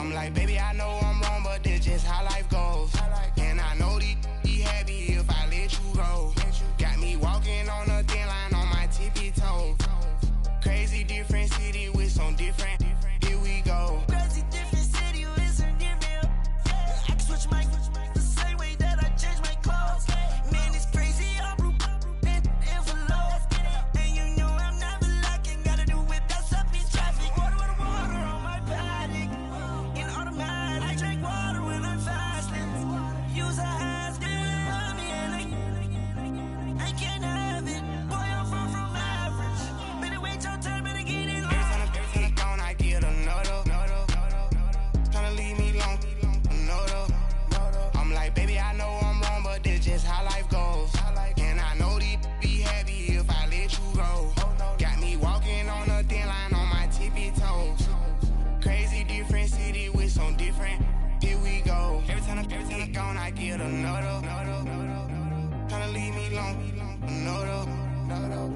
I'm like, baby, I know I'm wrong, but that's just how life goes. And I know these be happy if I let you go. Got me walking on a thin line on my tippy toes. Crazy different city with some different. Here we go. Crazy different city with some different. I can switch my the same way that I change my clothes. Man, it's crazy. I'm broke and envelope. And you know I'm never lacking. Gotta do it. That's up in traffic. Water on my paddock. In automatic. I drink water when I'm fasting. Use a hands, girl, me and I can't have it. Boy, I'm far from average. Better wait your turn, better get it on. Every time I gone, I get another. Tryna leave me alone, another. I'm like, baby, I know I'm wrong, but that's just how life goes. And I know these be happy if I let you go. Got me walking on a thin line on my tippy toes. Crazy different city with some different. Here we go. Every time I gone, I get another. Tryna leave me alone, another.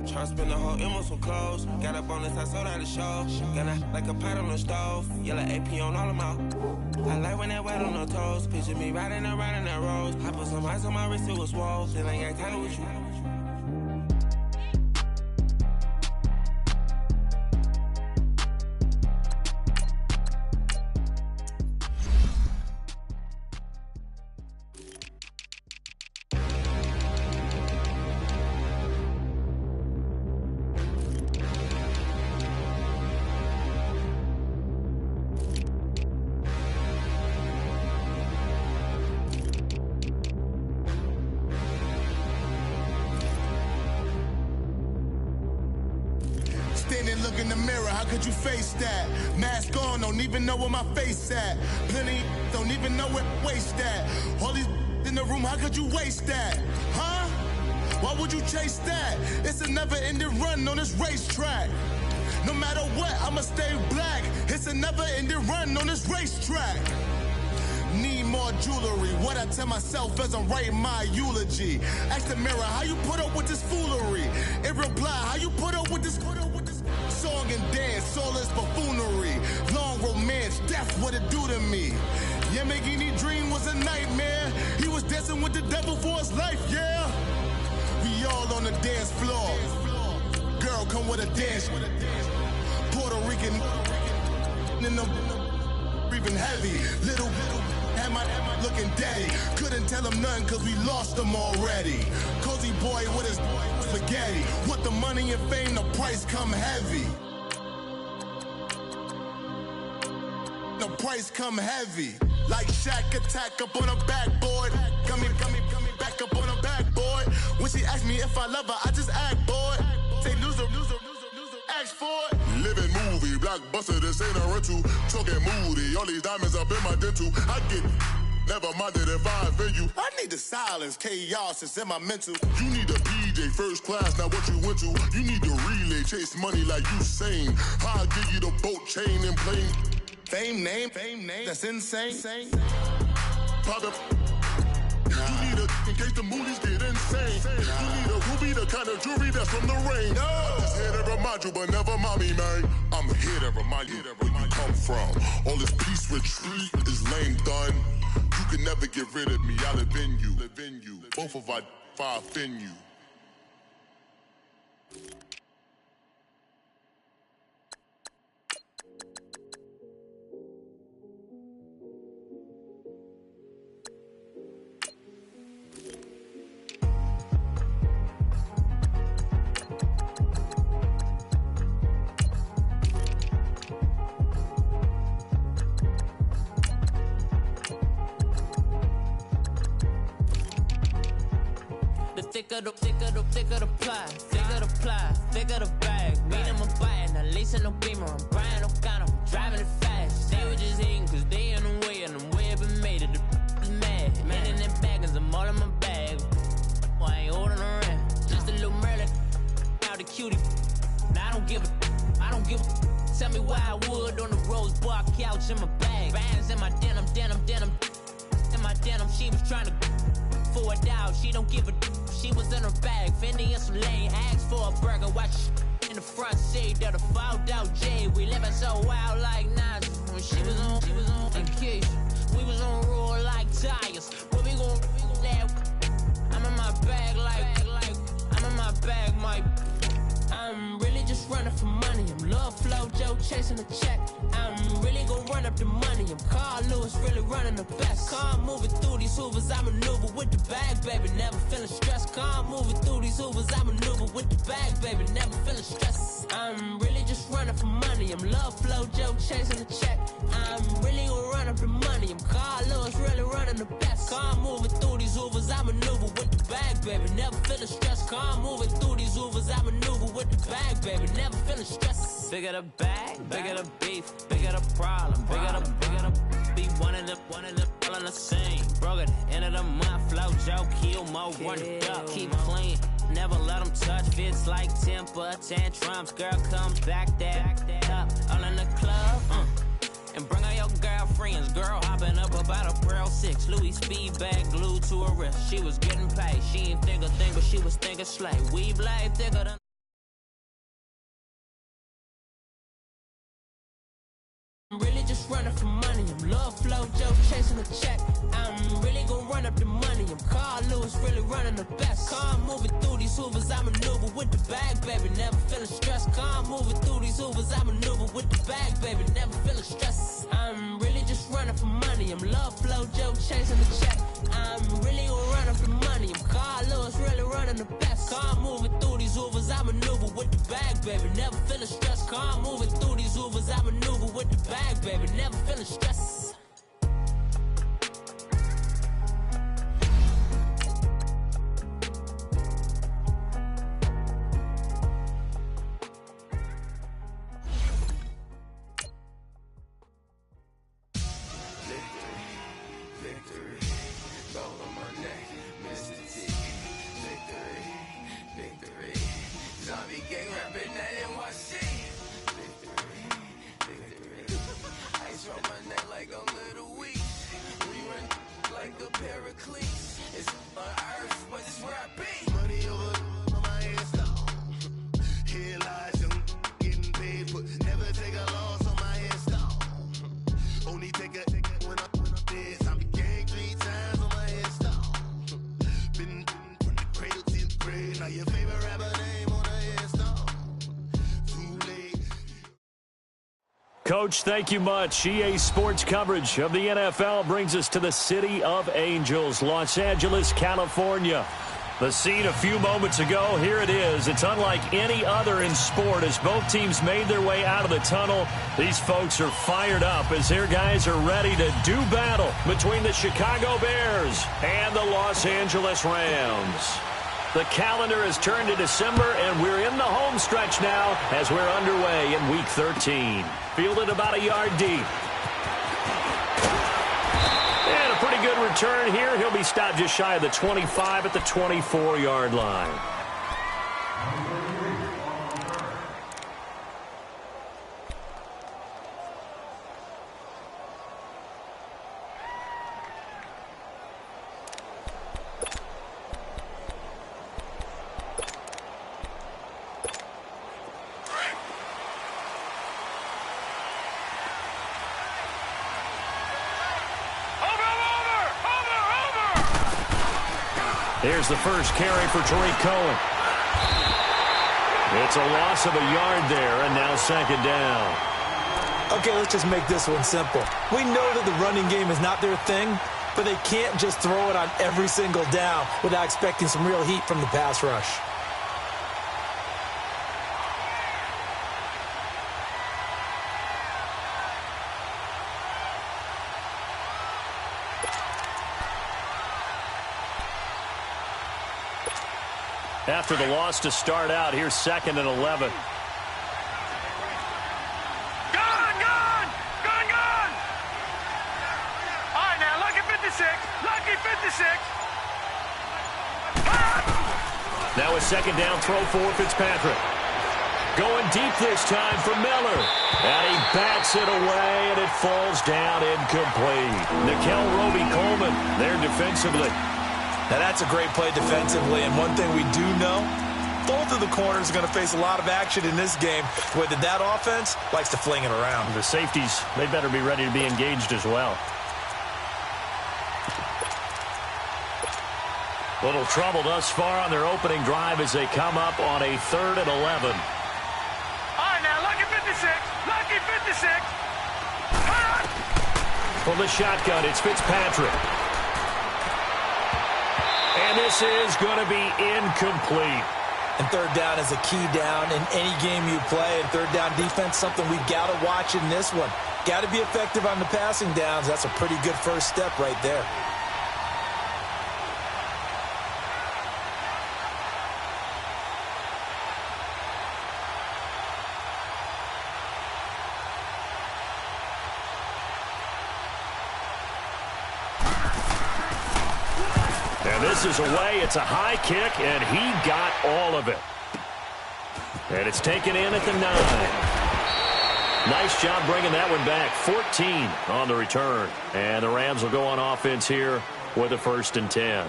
Tryna spend the whole M on some clothes. Got up on this, I sold out the show. Got a, like a pot on the stove. Yellow AP on all of my. I like when that wet on the toes. Picture me riding around in that rose. I put some ice on my wrist, it was swole. Still ain't got time with you. Look in the mirror, how could you face that? Mask on, don't even know where my face at. Plenty don't even know where waist at. All these in the room, how could you waste that? Huh? Why would you chase that? It's a never-ending run on this racetrack. No matter what, I'ma stay black. It's a never-ending run on this racetrack. Need more jewelry, what I tell myself as I'm writing my eulogy. Ask the mirror, how you put up with this foolery? It reply, how you put up with this song and dance, all this buffoonery. Long romance, death, what it do to me? Yamagini dream was a nightmare. He was dancing with the devil for his life, yeah. We all on the dance floor. Girl, come with a dance. Puerto Rican in them breathing heavy. Little am I looking daddy. Couldn't tell him nothing cause we lost him already. Cozy boy with his spaghetti. Want the money and fame, the price come heavy. The price come heavy. Like Shaq attack up on a backboard. Gummy, back up on a backboard. When she asked me if I love her, I just act bored. Say loser, ask for it. Living movie, blockbuster, this ain't a rental. Talking moody, all these diamonds up in my dental. I get never minded if I offend you. I need the silence, chaos is in my mental. You need a PJ, first class, not what you went to. You need the relay, chase money like you sane. I'll give you the boat, chain, and plane. Fame name, that's insane. Pop it. You need a, in case the movies get insane. You need a ruby, the kind of jewelry that's from the rain. I'm just here to remind you, but never mind me, man. I'm here to remind you where you come from. All this peace retreat is lame done. You can never get rid of me, I live in you. Both of our five in you. Thicker the ply, thicker the bag. Meet him a bite, now lace in no beamer. I'm Brian O'Connor, I'm driving it fast. They were just hating cause they in the way, and the way I've been made it, the is mad. Man in them baggins, I'm all in my bag. Well, I ain't holding around, just a little Merlin. Now the cutie, now I don't give a. Tell me why I would on the rose bar couch in my bag. Bands in my denim. In my denim, she was trying to for it out, she don't give a. She was in her bag, Fendi and some lane. Asked for a burger, watch in the front seat of the fouled out J. We living so wild like Nas. When She was on vacation. We was on roll like tires. Where we gon' that? I'm in my bag like I'm in my bag, Mike. I'm really just running for money. I'm Love Flow Joe chasing the check. I'm really gon' run up the money. I'm Carl Lewis, really running the best. Car moving through these Hoovers, I maneuver with the bag, baby. Never feeling stressed. Car moving through these Hoovers, I maneuver with the bag, baby. Never feeling stressed. I'm really just running for money. I'm Love Flow Joe chasing the check. I'm really gon' run up the money. I'm Carl Lewis, really running the best. Car moving through these Hoovers, I maneuver with the bag, baby. Never feeling stressed. Car moving through these Hoovers, I maneuver with the bag, baby. Never feeling stressed. Bigger the bag, bigger the beef, bigger the problem, bigger the be one in the all in the same. Broke at the end of the month, Flow Joe, kill mo, run it up, keep clean. Never let them touch, fits like temper tantrums. Girl, come back that up, all in the club, and bring all your girlfriends. Girl hopping up about a Pearl 6, Louis speed bag glued to her wrist. She was getting paid, she ain't think a thing, but she was thinking slay. We blade thicker than I'm really just running for money. I'm Love Flow Joe chasing the check. I'm really gon' run up the money. I'm Carl Lewis, really running the best. Car moving through these Hoovers, I maneuver with the bag, baby. Never feeling stressed. Car moving through these Hoovers, I maneuver with the bag, baby. Never feeling stressed. I'm really just running for money. I'm Love Flow Joe chasing the check. I'm really gon' run up the money. I'm Carl Lewis, really running the best. Car moving through these Hoovers, I maneuver with the bag, baby. Never feeling stressed. Car moving through these Hoovers, I maneuver with the bag, baby. Never feeling stressed. Coach, thank you much. EA Sports coverage of the NFL brings us to the City of Angels, Los Angeles, California. The scene a few moments ago, here it is. It's unlike any other in sport as both teams made their way out of the tunnel. These folks are fired up as their guys are ready to do battle between the Chicago Bears and the Los Angeles Rams. The calendar has turned to December, and we're in the home stretch now as we're underway in Week 13. Fielded about a yard deep. And a pretty good return here. He'll be stopped just shy of the 25 at the 24-yard line. Here's the first carry for Tariq Cohen. It's a loss of a yard there, and now second down. Okay, let's just make this one simple. We know that the running game is not their thing, but they can't just throw it on every single down without expecting some real heat from the pass rush. After the loss to start out, here's 2nd and 11. Gone! All right, now, lucky 56. Lucky 56. Now a second down throw for Fitzpatrick. Going deep this time for Miller. And he bats it away, and it falls down incomplete. Nickel Roby-Coleman there defensively. Now, that's a great play defensively, and one thing we do know, Both of the corners are going to face a lot of action in this game, where that offense likes to fling it around. The safeties, they better be ready to be engaged as well. Little trouble thus far on their opening drive as they come up on a 3rd and 11. All right, now, lucky 56. Lucky 56. From the shotgun, it's Fitzpatrick. And this is going to be incomplete. And third down is a key down in any game you play. And third down defense, something we got to watch in this one. Got to be effective on the passing downs. That's a pretty good first step right there. This is away. It's a high kick, and he got all of it. And it's taken in at the 9. Nice job bringing that one back. 14 on the return. And the Rams will go on offense here with a 1st and 10.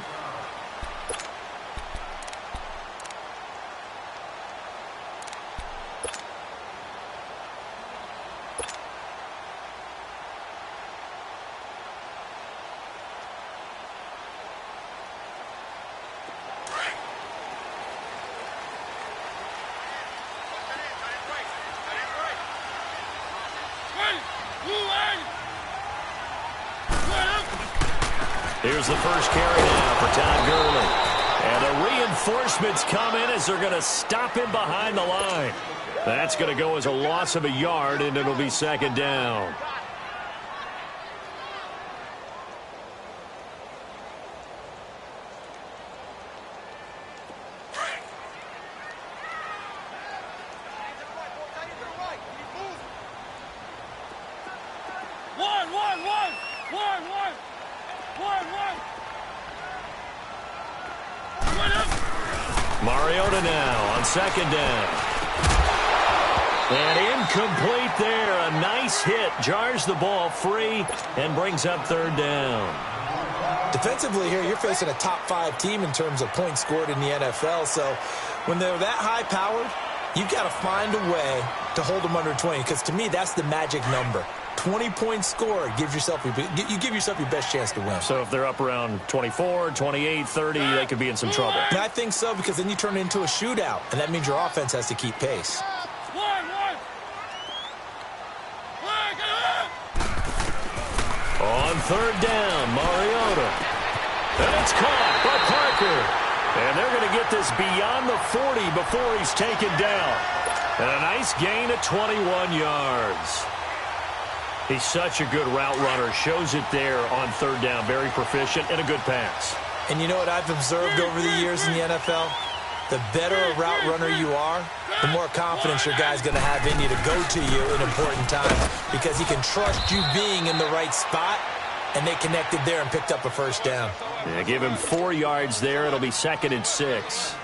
Here's the first carry now for Todd Gurley. And the reinforcements come in as they're going to stop him behind the line. That's going to go as a loss of a yard, and it'll be 2nd down. Mariota now on 2nd down. And incomplete there. A nice hit. Jars the ball free and brings up 3rd down. Defensively here, you're facing a top 5 team in terms of points scored in the NFL. So when they're that high-powered, you've got to find a way to hold them under 20. Because to me, that's the magic number. 20-point score, you give yourself your best chance to win. So if they're up around 24, 28, 30, they could be in some trouble. And I think so, because then you turn it into a shootout, and that means your offense has to keep pace. On 3rd down, Mariota. And it's caught by Parker. And they're going to get this beyond the 40 before he's taken down. And a nice gain of 21 yards. He's such a good route runner. Shows it there on 3rd down. Very proficient and a good pass. And you know what I've observed over the years in the NFL? The better a route runner you are, the more confidence your guy's going to have in you to go to you in important times, because he can trust you being in the right spot, and they connected there and picked up a 1st down. Yeah, give him 4 yards there. It'll be 2nd and 6.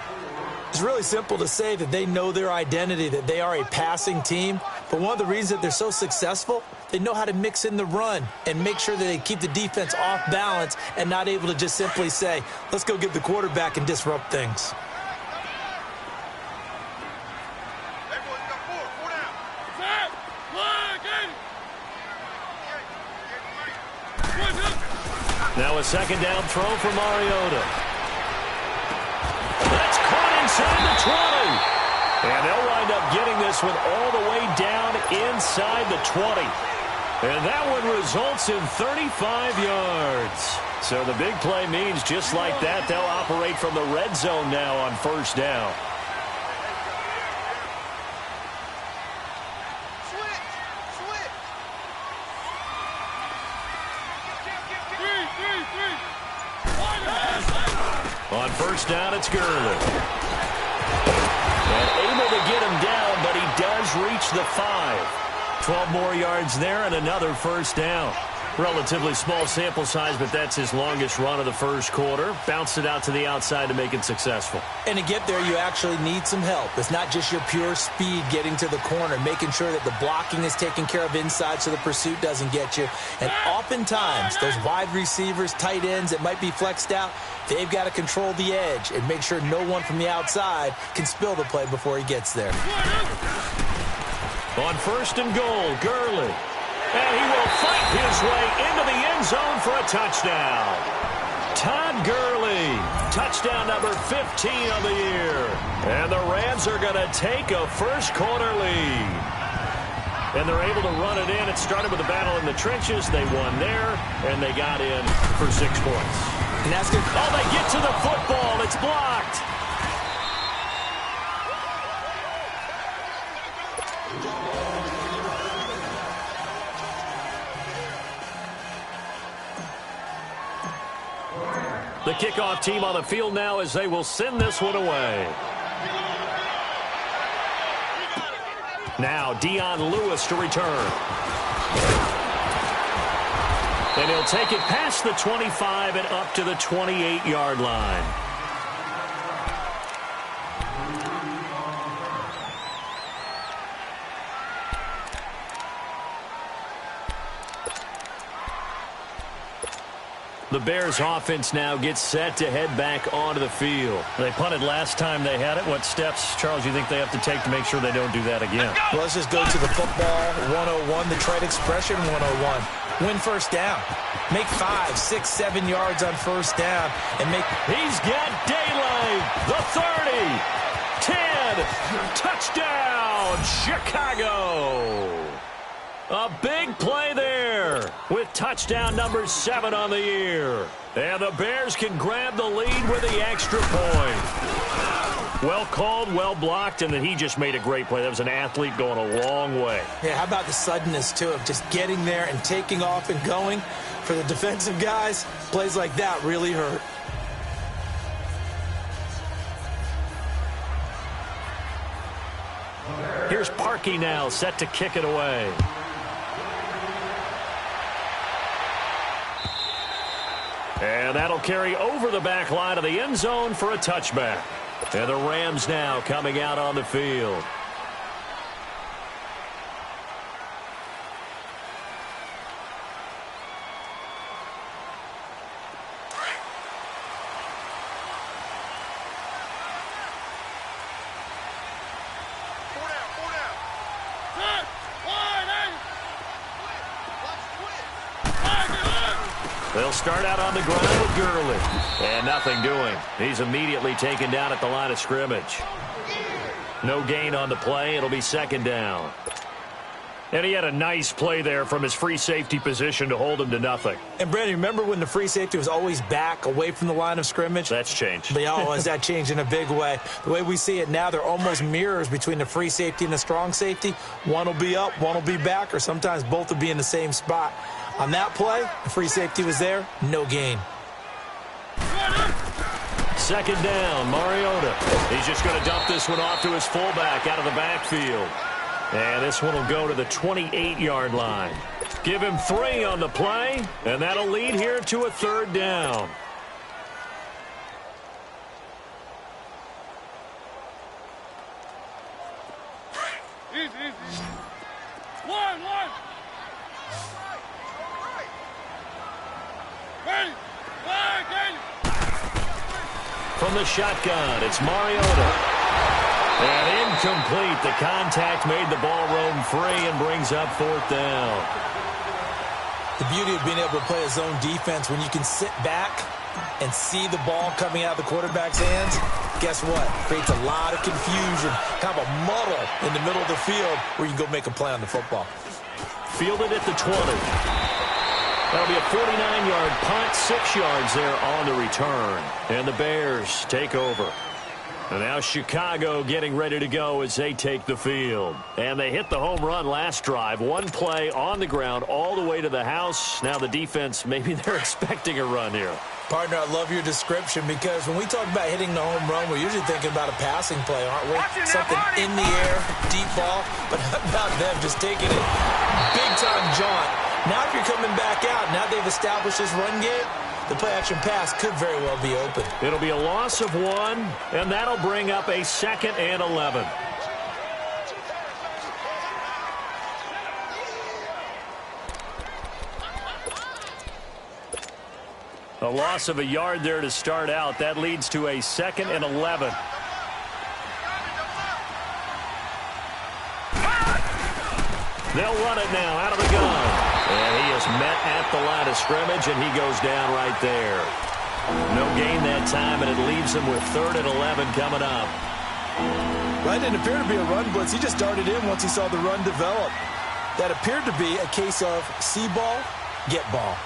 It's really simple to say that they know their identity, that they are a passing team. But one of the reasons that they're so successful, they know how to mix in the run and make sure that they keep the defense off balance and not able to just simply say, let's go get the quarterback and disrupt things. Now a 2nd down throw for Mariota. That's caught inside the 20. And they'll wind up getting this one all the way down inside the 20. And that one results in 35 yards. So the big play means just like that, they'll operate from the red zone now on 1st down. On 1st down, it's Gurley. And able to get him down, but he does reach the 5. 12 more yards there and another 1st down. Relatively small sample size, but that's his longest run of the first quarter. Bounced it out to the outside to make it successful. And to get there, you actually need some help. It's not just your pure speed getting to the corner, making sure that the blocking is taken care of inside so the pursuit doesn't get you. And oftentimes, those wide receivers, tight ends that might be flexed out, they've got to control the edge and make sure no one from the outside can spill the play before he gets there. On first and goal, Gurley. And he will fight his way into the end zone for a touchdown. Todd Gurley, touchdown number 15 of the year. And the Rams are going to take a first quarter lead. And they're able to run it in. It started with a battle in the trenches. They won there, and they got in for 6 points. And that's good. Oh, they get to the football. It's blocked. The kickoff team on the field now as they will send this one away. Now Dion Lewis to return. And he'll take it past the 25 and up to the 28-yard line. The Bears offense now gets set to head back onto the field. They punted last time they had it. What steps, Charles, you think they have to take to make sure they don't do that again? Well, let's just go to the football 101, the trade expression 101. Win first down. Make 5, 6, 7 yards on first down. And make. He's got daylight. The 30. 10. Touchdown, Chicago. A big play there with touchdown number 7 on the year. And the Bears can grab the lead with the extra point. Well called, well blocked, and then he just made a great play. That was an athlete going a long way. Yeah, how about the suddenness, too, of just getting there and taking off and going? For the defensive guys, plays like that really hurt. Here's Parkey now, set to kick it away. And that'll carry over the back line of the end zone for a touchback. And the Rams now coming out on the field. They'll start out on the ground with Gurley. And nothing doing. He's immediately taken down at the line of scrimmage. No gain on the play. It'll be second down. And he had a nice play there from his free safety position to hold him to nothing. And, Brandon, remember when the free safety was always back away from the line of scrimmage? That's changed. But, oh, has that changed in a big way? The way we see it now, they're almost mirrors between the free safety and the strong safety. One will be up, one will be back, or sometimes both will be in the same spot. On that play, the free safety was there, no gain. Second down, Mariota. He's just going to dump this one off to his fullback out of the backfield. And this one will go to the 28-yard line. Give him 3 on the play, and that'll lead here to a third down. Easy. One. Ready. From the shotgun, it's Mariota. And incomplete. The contact made the ball roam free and brings up fourth down. The beauty of being able to play a zone defense when you can sit back and see the ball coming out of the quarterback's hands, guess what? Creates a lot of confusion, kind of a muddle in the middle of the field where you can go make a play on the football. Fielded at the 20. That'll be a 49-yard punt, 6 yards there on the return. And the Bears take over. And now Chicago getting ready to go as they take the field. And they hit the home run last drive. One play on the ground all the way to the house. Now the defense, maybe they're expecting a run here. Partner, I love your description because when we talk about hitting the home run, we're usually thinking about a passing play, aren't we? Something in the air, deep ball. But how about them just taking it big-time jaunt Now if you're coming back out, now they've established this run game, the play-action pass could very well be open. It'll be a loss of 1, and that'll bring up a 2nd and 11. A loss of a yard there to start out. That leads to a 2nd and 11. They'll run it now out of the gun. And he is met at the line of scrimmage, and he goes down right there. No gain that time, and it leaves him with 3rd and 11 coming up. Well, it didn't appear to be a run blitz. He just darted in once he saw the run develop. That appeared to be a case of see ball, get ball.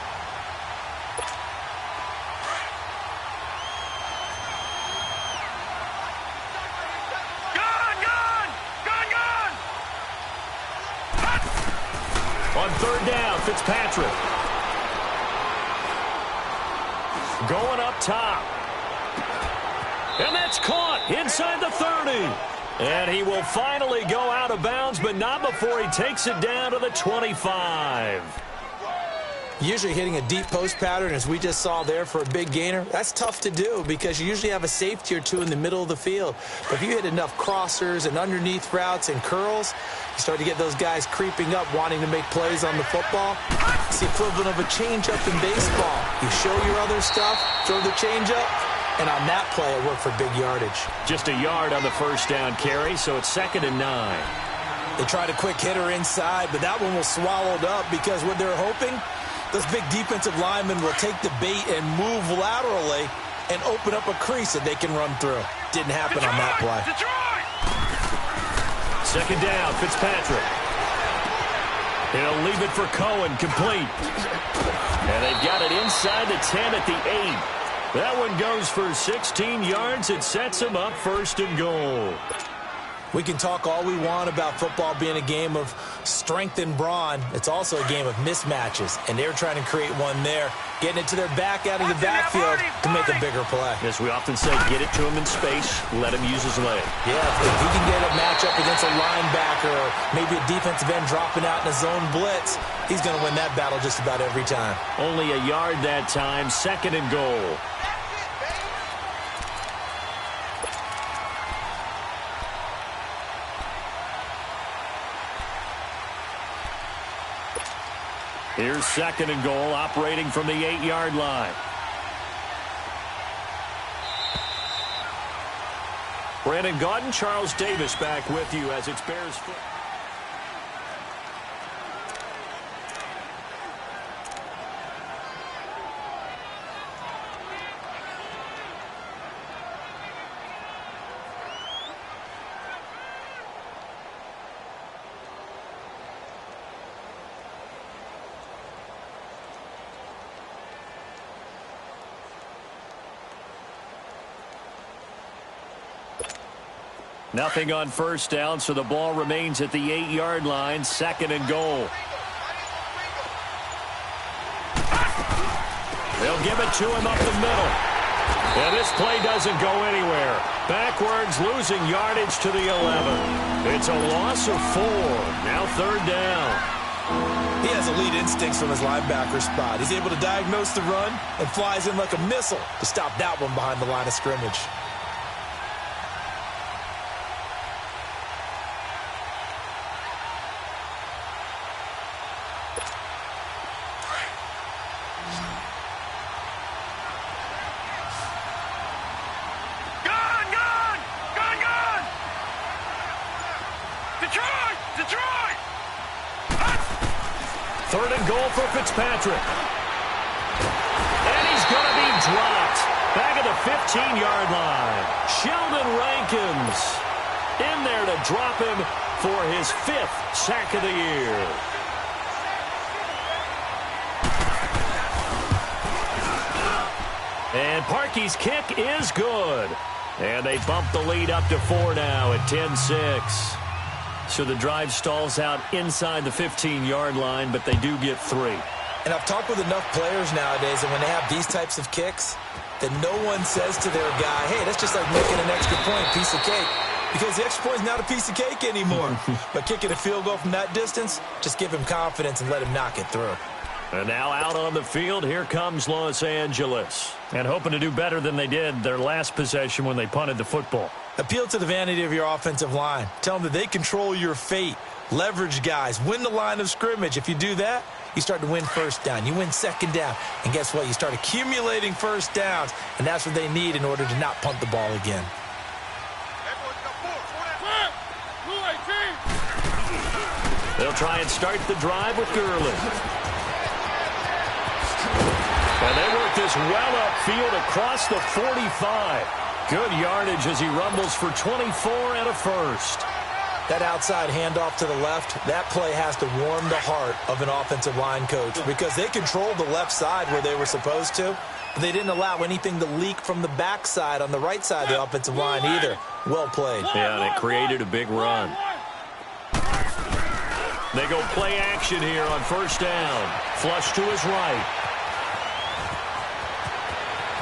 On 3rd down, Fitzpatrick. Going up top. And that's caught inside the 30. And he will finally go out of bounds, but not before he takes it down to the 25. Usually hitting a deep post pattern, as we just saw there for a big gainer, that's tough to do because you usually have a safety or two in the middle of the field. But if you hit enough crossers and underneath routes and curls, you start to get those guys creeping up, wanting to make plays on the football. It's the equivalent of a changeup in baseball. You show your other stuff, throw the changeup, and on that play, it worked for big yardage. Just a yard on the 1st down carry, so it's 2nd and 9. They tried a quick hitter inside, but that one was swallowed up because what they're hoping, those big defensive linemen will take the bait and move laterally and open up a crease that they can run through. Didn't happen on that play. 2nd down, Fitzpatrick. He'll leave it for Cohen, complete. And they've got it inside the 10 at the 8. That one goes for 16 yards. It sets him up 1st and goal. We can talk all we want about football being a game of strength and brawn. It's also a game of mismatches, and they're trying to create one there, getting it to their back out of the backfield to make a bigger play. As we often say, get it to him in space, let him use his leg. Yeah, if he can get a matchup against a linebacker or maybe a defensive end dropping out in a zone blitz, he's going to win that battle just about every time. Only a yard that time, 2nd and goal. Here's 2nd and goal, operating from the 8-yard line. Brandon Gaudin, Charles Davis back with you as it's Bears football. Nothing on 1st down, so the ball remains at the 8-yard line, 2nd and goal. They'll give it to him up the middle. And this play doesn't go anywhere. Backwards, losing yardage to the 11. It's a loss of 4. Now 3rd down. He has elite instincts from his linebacker spot. He's able to diagnose the run and flies in like a missile to stop that one behind the line of scrimmage. Detroit! 3rd and goal for Fitzpatrick. And he's going to be dropped. Back at the 15-yard line. Sheldon Rankins in there to drop him for his 5th sack of the year. And Parkey's kick is good. And they bump the lead up to 4 now at 10-6. So the drive stalls out inside the 15-yard line, but they do get 3. And I've talked with enough players nowadays, and when they have these types of kicks, that no one says to their guy, hey, that's just like making an extra point, piece of cake. because the extra point is not a piece of cake anymore. But kicking a field goal from that distance, just give him confidence and let him knock it through. And now out on the field, here comes Los Angeles. And hoping to do better than they did their last possession when they punted the football. Appeal to the vanity of your offensive line. Tell them that they control your fate. Leverage guys. Win the line of scrimmage. If you do that, you start to win first down. You win second down. And guess what? You start accumulating first downs. And that's what they need in order to not punt the ball again. They'll try and start the drive with Gurley. And they work this well upfield across the 45. Good yardage as he rumbles for 24 and a first. That outside handoff to the left, that play has to warm the heart of an offensive line coach because they controlled the left side where they were supposed to, but they didn't allow anything to leak from the backside on the right side of the offensive line either. Well played. Yeah, and it created a big run. They go play action here on first down. Flush to his right.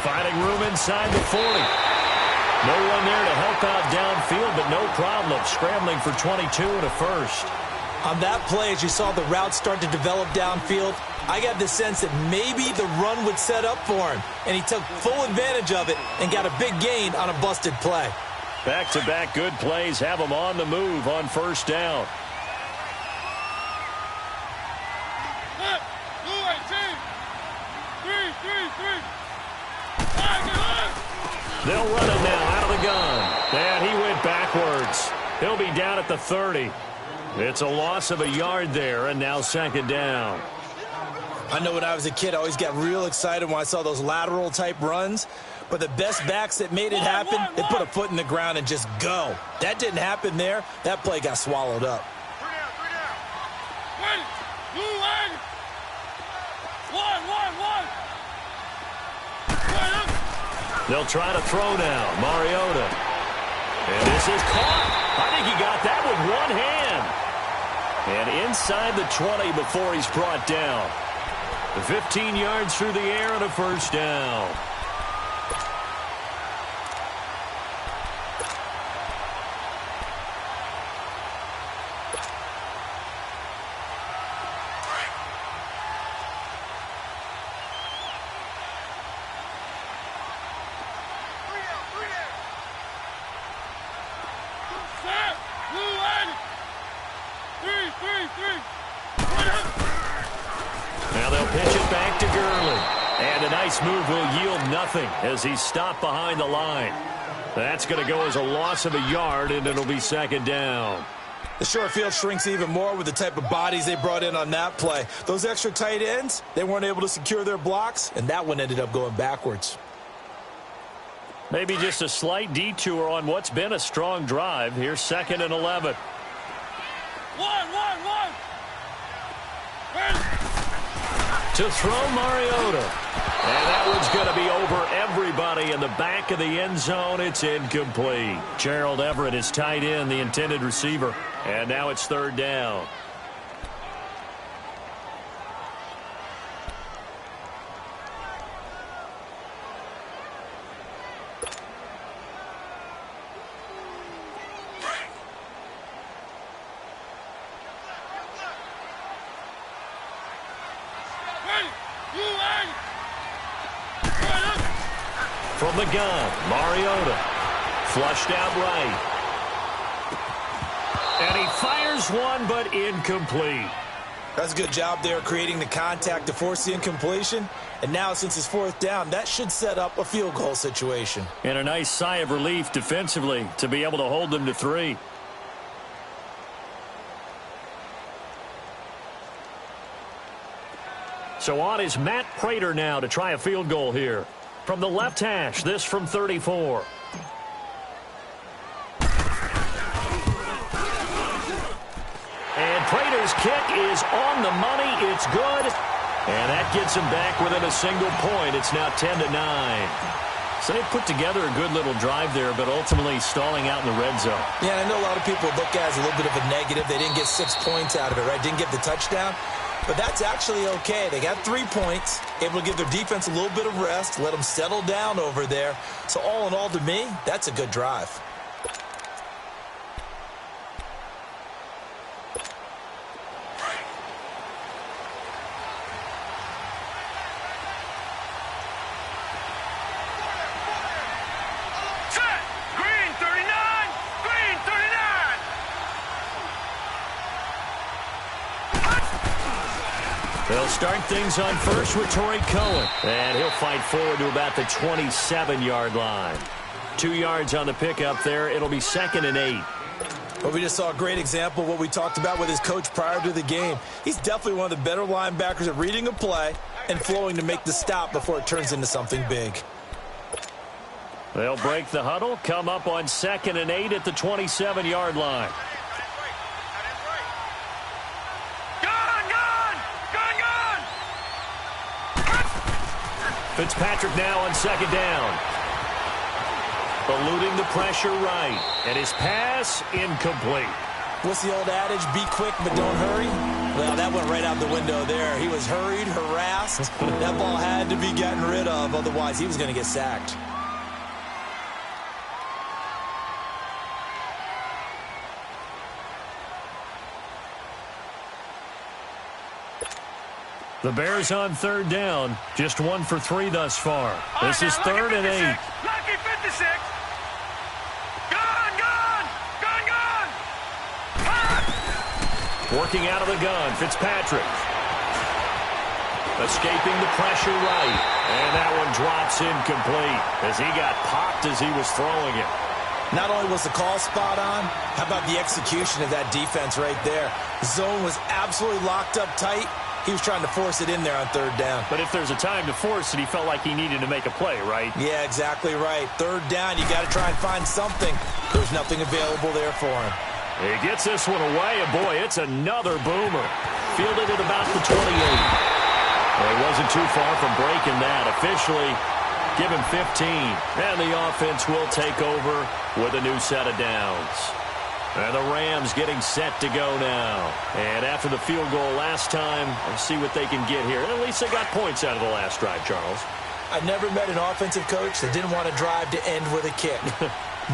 Finding room inside the 40. No one there to help out downfield, but no problem. Scrambling for 22 and a first. On that play, as you saw the route start to develop downfield, I got the sense that maybe the run would set up for him, and he took full advantage of it and got a big gain on a busted play. Back-to-back good plays have him on the move on first down. They'll run it now out of the gun. And he went backwards. He'll be down at the 30. It's a loss of a yard there, and now second down. I know when I was a kid, I always got real excited when I saw those lateral-type runs. But the best backs that made it happen, they put a foot in the ground and just go. That didn't happen there. That play got swallowed up. They'll try to throw now. Mariota. And this is caught. I think he got that with one hand. And inside the 20 before he's brought down. The 15 yards through the air and a first down. Now they'll pitch it back to Gurley. And a nice move will yield nothing as he's stopped behind the line. That's going to go as a loss of a yard, and it'll be second down. The short field shrinks even more with the type of bodies they brought in on that play. Those extra tight ends, they weren't able to secure their blocks, and that one ended up going backwards. Maybe just a slight detour on what's been a strong drive. Here's second and 11. To throw Mariota. And that one's going to be over everybody in the back of the end zone. It's incomplete. Gerald Everett is tight end, the intended receiver. And now it's third down. From the gun, Mariota. Flushed out right. And he fires one, but incomplete. That's a good job there creating the contact to force the incompletion. And now, since it's fourth down, that should set up a field goal situation. And a nice sigh of relief defensively to be able to hold them to 3. So on is Matt Prater now to try a field goal here. From the left hash, this from 34. And Prater's kick is on the money. It's good. And that gets him back within a single point. It's now 10-9. So they put together a good little drive there, but ultimately stalling out in the red zone. Yeah, and I know a lot of people look at it as a little bit of a negative. They didn't get 6 points out of it, right? Didn't get the touchdown. But that's actually okay. They got 3 points, able to give their defense a little bit of rest, let them settle down over there. So all in all, to me, that's a good drive. They'll start things on first with Torrey Cohen. And he'll fight forward to about the 27-yard line. 2 yards on the pickup there. It'll be 2nd and 8. Well, we just saw a great example of what we talked about with his coach prior to the game. He's definitely one of the better linebackers at reading a play and flowing to make the stop before it turns into something big. They'll break the huddle, come up on 2nd and 8 at the 27-yard line. Fitzpatrick now on 2nd down. Eluding the pressure right. And his pass incomplete. What's the old adage? Be quick, but don't hurry? Well, that went right out the window there. He was hurried, harassed. That ball had to be gotten rid of. Otherwise, he was going to get sacked. The Bears on 3rd down. Just 1 for 3 thus far. This is 3rd and 8. Lucky 56. Gun! Working out of the gun, Fitzpatrick. Escaping the pressure right. And that one drops incomplete as he got popped as he was throwing it. Not only was the call spot on, how about the execution of that defense right there? The zone was absolutely locked up tight. He was trying to force it in there on 3rd down. But if there's a time to force it, he felt like he needed to make a play, right? Yeah, exactly right. 3rd down, you got to try and find something. There's nothing available there for him. He gets this one away, and boy, it's another boomer. Fielded at about the 28. Well, he wasn't too far from breaking that. Officially, give him 15. And the offense will take over with a new set of downs. And the Rams getting set to go now. And after the field goal last time, let's see what they can get here. At least they got points out of the last drive, Charles. I never met an offensive coach that didn't want to drive to end with a kick.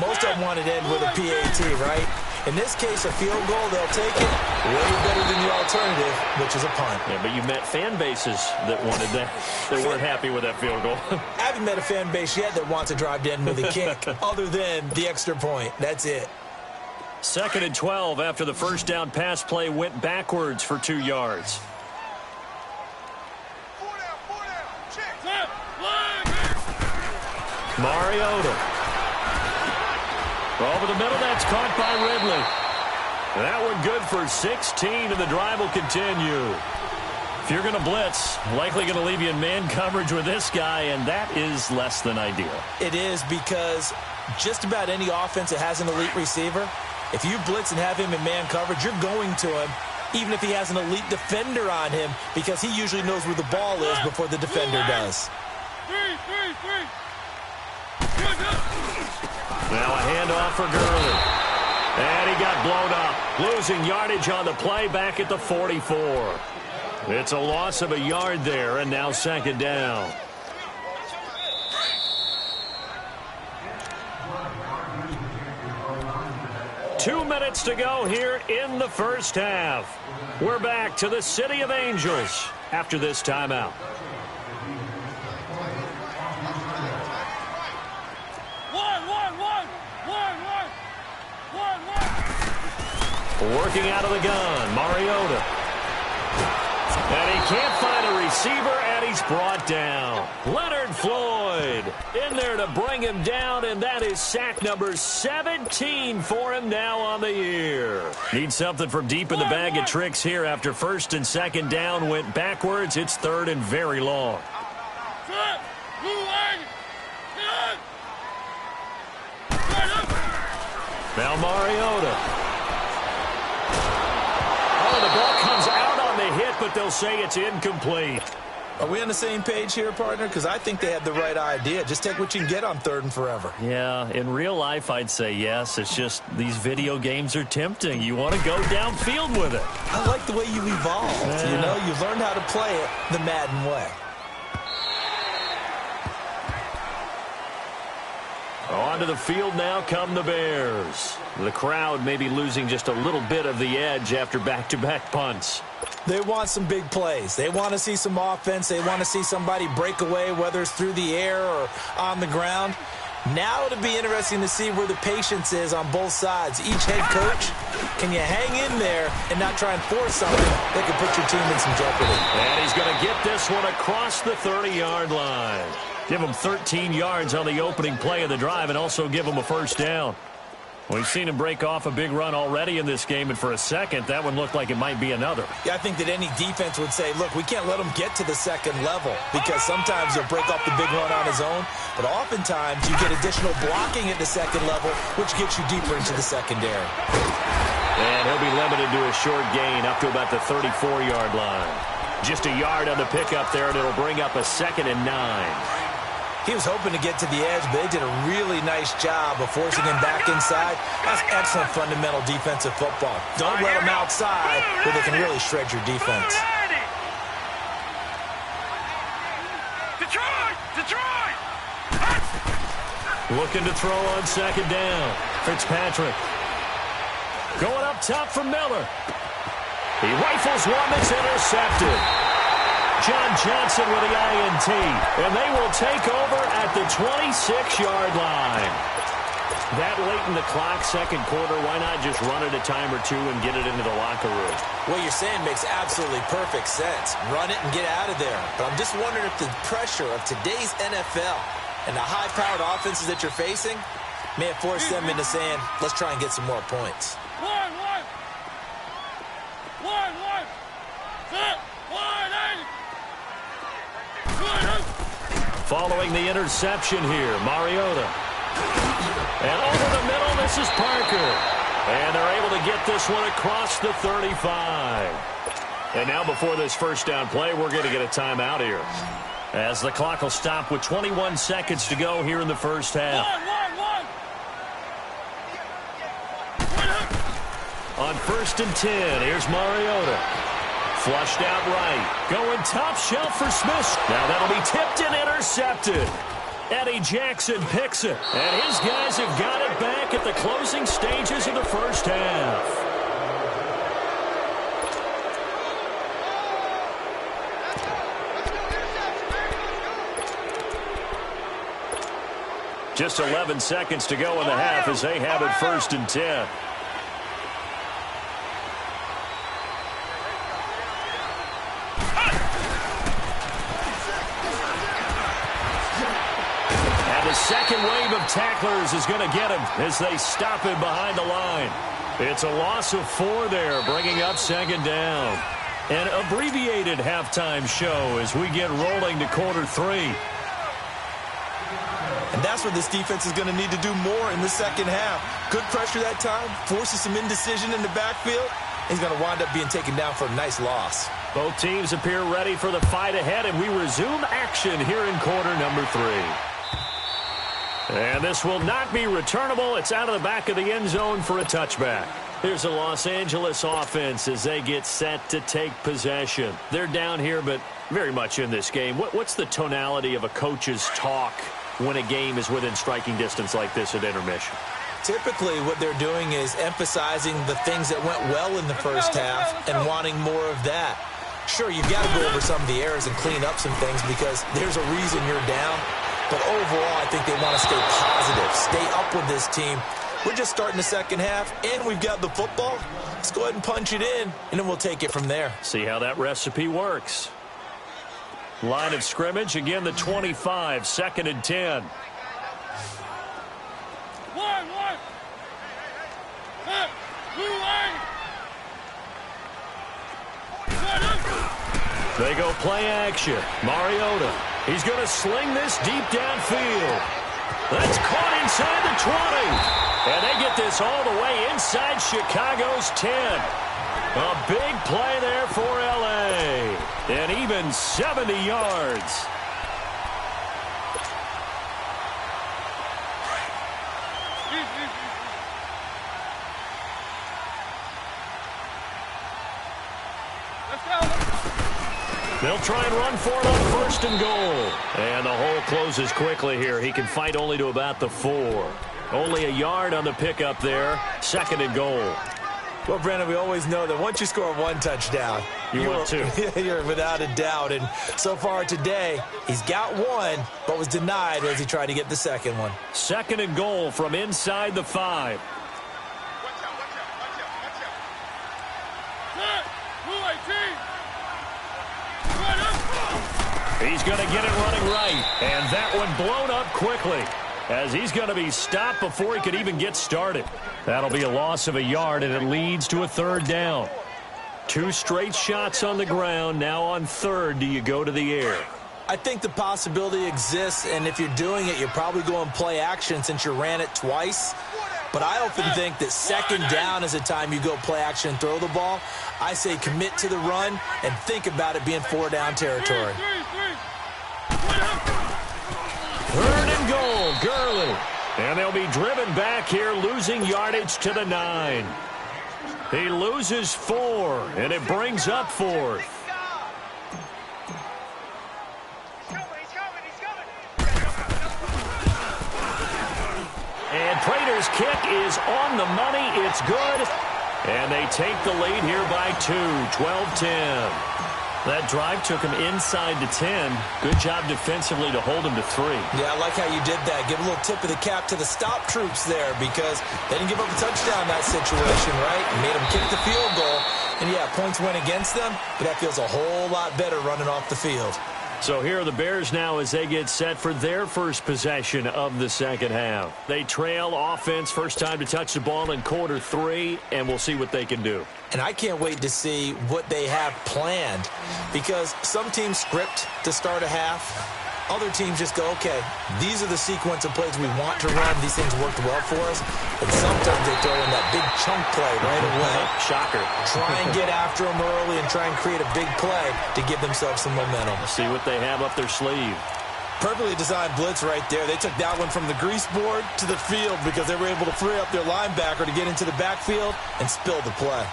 Most of them wanted to end with a PAT, right? In this case, a field goal, they'll take it way better than the alternative, which is a punt. Yeah, but you met fan bases that wanted that, that weren't happy with that field goal. I haven't met a fan base yet that wants to drive to end with a kick, other than the extra point. That's it. 2nd and 12 after the first down pass play went backwards for 2 yards. Mariota. Over the middle, that's caught by Ridley. That one good for 16, and the drive will continue. If you're going to blitz, likely going to leave you in man coverage with this guy, and that is less than ideal. It is, because just about any offense that has an elite receiver, if you blitz and have him in man coverage, you're going to him, even if he has an elite defender on him, because he usually knows where the ball is before the defender does. Now a handoff for Gurley. And he got blown up. Losing yardage on the play back at the 44. It's a loss of a yard there, and now 2nd down. Two minutes to go here in the first half. We're back to the City of Angels after this timeout. Working out of the gun, Mariota. And he can't find a receiver, and he's brought down. Leonard Floyd in there to bring him down, and that is sack number 17 for him now on the year. Needs something from deep in the bag of tricks here after 1st and 2nd down went backwards. It's 3rd and very long. Now Mariota. Oh, the ball comes out on the hit, but they'll say it's incomplete. Are we on the same page here, partner? Because I think they had the right idea. Just take what you can get on 3rd and forever. Yeah, in real life, I'd say yes. It's just these video games are tempting. You want to go downfield with it. I like the way you evolved. Yeah. You know, you've learned how to play it the Madden way. Onto the field now come the Bears. The crowd may be losing just a little bit of the edge after back-to-back punts. They want some big plays. They want to see some offense. They want to see somebody break away, whether it's through the air or on the ground. Now it'll be interesting to see where the patience is on both sides. Each head coach, can you hang in there and not try and force something that could put your team in some jeopardy? And he's going to get this one across the 30-yard line. Give him 13 yards on the opening play of the drive and also give him a first down. We've seen him break off a big run already in this game, and for a second, that one looked like it might be another. Yeah, I think that any defense would say, look, we can't let him get to the second level because sometimes he'll break off the big run on his own, but oftentimes you get additional blocking at the second level, which gets you deeper into the secondary. And he'll be limited to a short gain up to about the 34-yard line. Just a yard on the pickup there, and it'll bring up a 2nd and 9. He was hoping to get to the edge, but they did a really nice job of forcing him back inside. That's excellent fundamental defensive football. Don't let him outside where they can really shred your defense. Detroit! Looking to throw on 2nd down. Fitzpatrick. Going up top for Miller. He rifles one that's intercepted. John Johnson with the INT, and they will take over at the 26-yard line. That late in the clock, second quarter, why not just run it a time or two and get it into the locker room? What you're saying makes absolutely perfect sense. Run it and get out of there. But I'm just wondering if the pressure of today's NFL and the high-powered offenses that you're facing may have forced them into saying, let's try and get some more points. One. Set. 180. Following the interception here, Mariota. And over the middle, this is Parker. And they're able to get this one across the 35. And now before this first down play, we're going to get a timeout here, as the clock will stop with 21 seconds to go here in the first half. On 1st and 10, here's Mariota. Flushed out right. Going top shelf for Smith. Now that'll be tipped and intercepted. Eddie Jackson picks it. And his guys have got it back at the closing stages of the first half. Just 11 seconds to go in the half as they have it 1st and 10. The second wave of tacklers is going to get him as they stop him behind the line. It's a loss of 4 there, bringing up 2nd down. An abbreviated halftime show as we get rolling to quarter 3. And that's where this defense is going to need to do more in the second half. Good pressure that time, forces some indecision in the backfield. He's going to wind up being taken down for a nice loss. Both teams appear ready for the fight ahead, and we resume action here in quarter number 3. And this will not be returnable. It's out of the back of the end zone for a touchback. Here's the Los Angeles offense as they get set to take possession. They're down here, but very much in this game. What's the tonality of a coach's talk when a game is within striking distance like this at intermission? Typically, what they're doing is emphasizing the things that went well in the first half and wanting more of that. Sure, you've got to go over some of the errors and clean up some things because there's a reason you're down. But overall, I think they want to stay positive, stay up with this team. We're just starting the second half, and we've got the football. Let's go ahead and punch it in, and then we'll take it from there. See how that recipe works. Line of scrimmage, again, the 25, 2nd and 10. They go play action. Mariota. He's going to sling this deep downfield. That's caught inside the 20. And they get this all the way inside Chicago's 10. A big play there for L.A. And even 70 yards. They'll try and run for it on 1st and goal. And the hole closes quickly here. He can fight only to about the 4. Only a yard on the pickup there. 2nd and goal. Well, Brandon, we always know that once you score one touchdown, You want two. You're without a doubt. And so far today, he's got one, but was denied as he tried to get the second one. 2nd and goal from inside the 5. He's going to get it running right. And that one blown up quickly, as he's going to be stopped before he could even get started. That'll be a loss of a yard, and it leads to a 3rd down. 2 straight shots on the ground. Now on 3rd, do you go to the air? I think the possibility exists, and if you're doing it, you're probably going play action since you ran it twice. But I often think that 2nd down is the time you go play action and throw the ball. I say commit to the run and think about it being 4-down territory. 3rd and goal, Gurley. And they'll be driven back here, losing yardage to the 9. He loses 4, and it brings up 4th. And Prater's kick is on the money. It's good. And they take the lead here by 2, 12-10. That drive took him inside the 10. Good job defensively to hold him to 3. Yeah, I like how you did that. Give a little tip of the cap to the stop troops there, because they didn't give up a touchdown in that situation, right? You made them kick the field goal. And, yeah, points went against them, but that feels a whole lot better running off the field. So here are the Bears now as they get set for their first possession of the 2nd half. They trail offense, first time to touch the ball in quarter 3, and we'll see what they can do. And I can't wait to see what they have planned, because some teams script to start a half. Other teams just go, okay, these are the sequence of plays we want to run. These things worked well for us. And sometimes they throw in that big chunk play right away. Shocker. Try and get after them early and try and create a big play to give themselves some momentum. See what they have up their sleeve. Perfectly designed blitz right there. They took that one from the grease board to the field because they were able to free up their linebacker to get into the backfield and spill the play.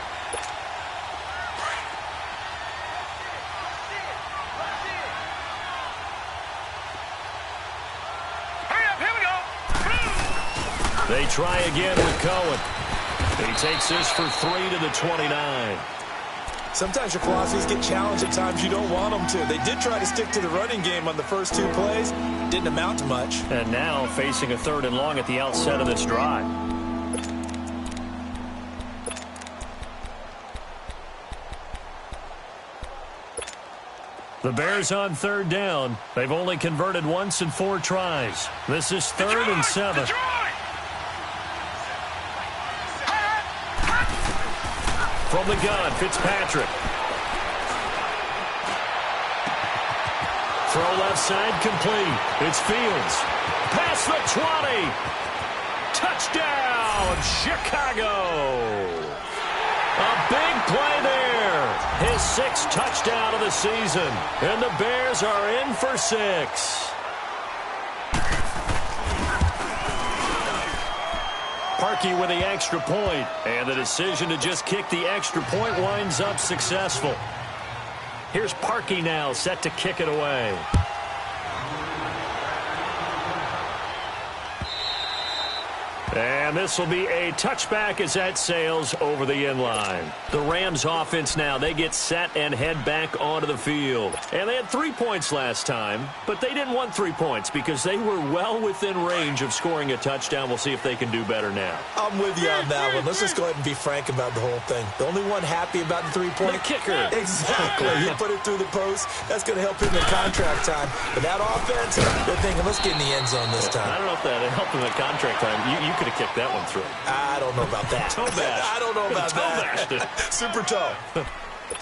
They try again with Cohen. He takes this for 3 to the 29. Sometimes your philosophies get challenged at times you don't want them to. They did try to stick to the running game on the first 2 plays. Didn't amount to much. And now facing a 3rd and long at the outset of this drive. The Bears on 3rd down. They've only converted once in 4 tries. This is 3rd and 7. From the gun, Fitzpatrick. Throw left side complete. It's Fields. Past the 20. Touchdown, Chicago. A big play there. His 6th touchdown of the season. And the Bears are in for 6. Parkey with the extra point, and the decision to just kick the extra point winds up successful. Here's Parkey now, set to kick it away. And this will be a touchback as that sails over the end line. The Rams offense now, they get set and head back onto the field. And they had 3 points last time, but they didn't want 3 points because they were well within range of scoring a touchdown. We'll see if they can do better now. I'm with you on that one. Let's just go ahead and be frank about the whole thing. The only one happy about the 3-point? The kicker. Exactly. He put it through the post. That's going to help him in contract time. But that offense, they're thinking, let's get in the end zone this time. I don't know if that helped him at contract time. You could have kicked that one through. I don't know about that. Toe bash. I don't know about that. Super toe.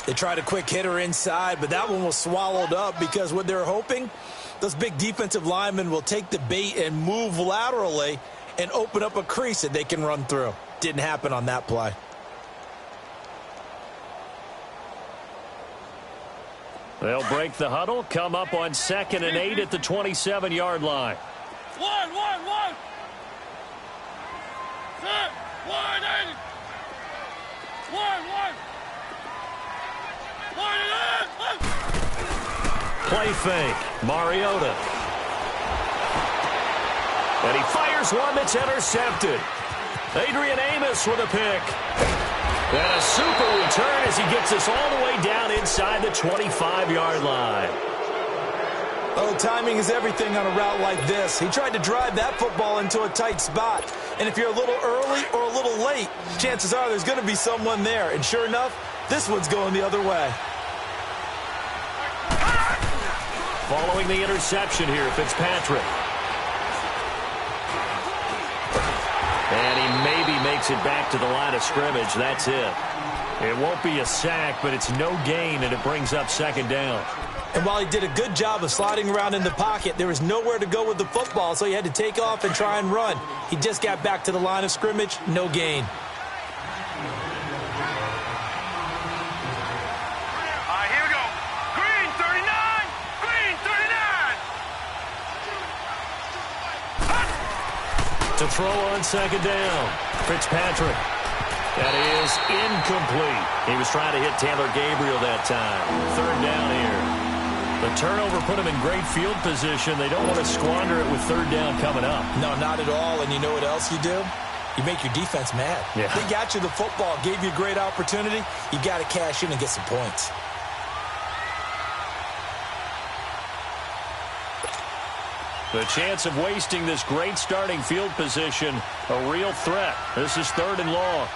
They tried a quick hitter inside, but that one was swallowed up because what they're hoping, those big defensive linemen will take the bait and move laterally and open up a crease that they can run through. Didn't happen on that play. They'll break the huddle, come up on 2nd and 8 at the 27-yard line. 1-1-1. Set. 180. 1-1. 1-8. Play fake. Mariota. And he fires one that's intercepted. Adrian Amos with a pick. And a super return as he gets us all the way down inside the 25-yard line. Oh, timing is everything on a route like this. He tried to drive that football into a tight spot. And if you're a little early or a little late, chances are there's going to be someone there. And sure enough, this one's going the other way. Following the interception here, Fitzpatrick. And he maybe makes it back to the line of scrimmage. That's it. It won't be a sack, but it's no gain, and it brings up second down. And while he did a good job of sliding around in the pocket, there was nowhere to go with the football, so he had to take off and try and run. He just got back to the line of scrimmage, no gain. Here we go. Green 39. Green 39. To throw on second down, Fitzpatrick. That is incomplete. He was trying to hit Taylor Gabriel that time. Third down here. The turnover put him in great field position. They don't want to squander it with third down coming up. No, not at all. And you know what else you do? You make your defense mad. Yeah. They got you the football, gave you a great opportunity. You got to cash in and get some points. The chance of wasting this great starting field position, a real threat. This is third and long.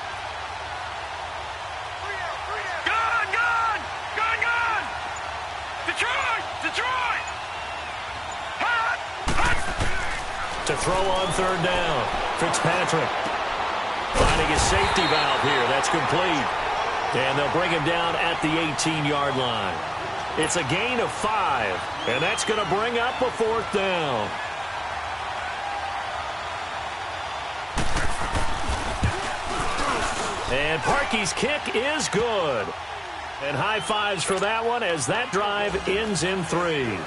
To throw on third down, Fitzpatrick finding his safety valve here. That's complete. And they'll bring him down at the 18-yard line. It's a gain of 5, and that's going to bring up a fourth down. And Parkey's kick is good. And high fives for that one as that drive ends in 3.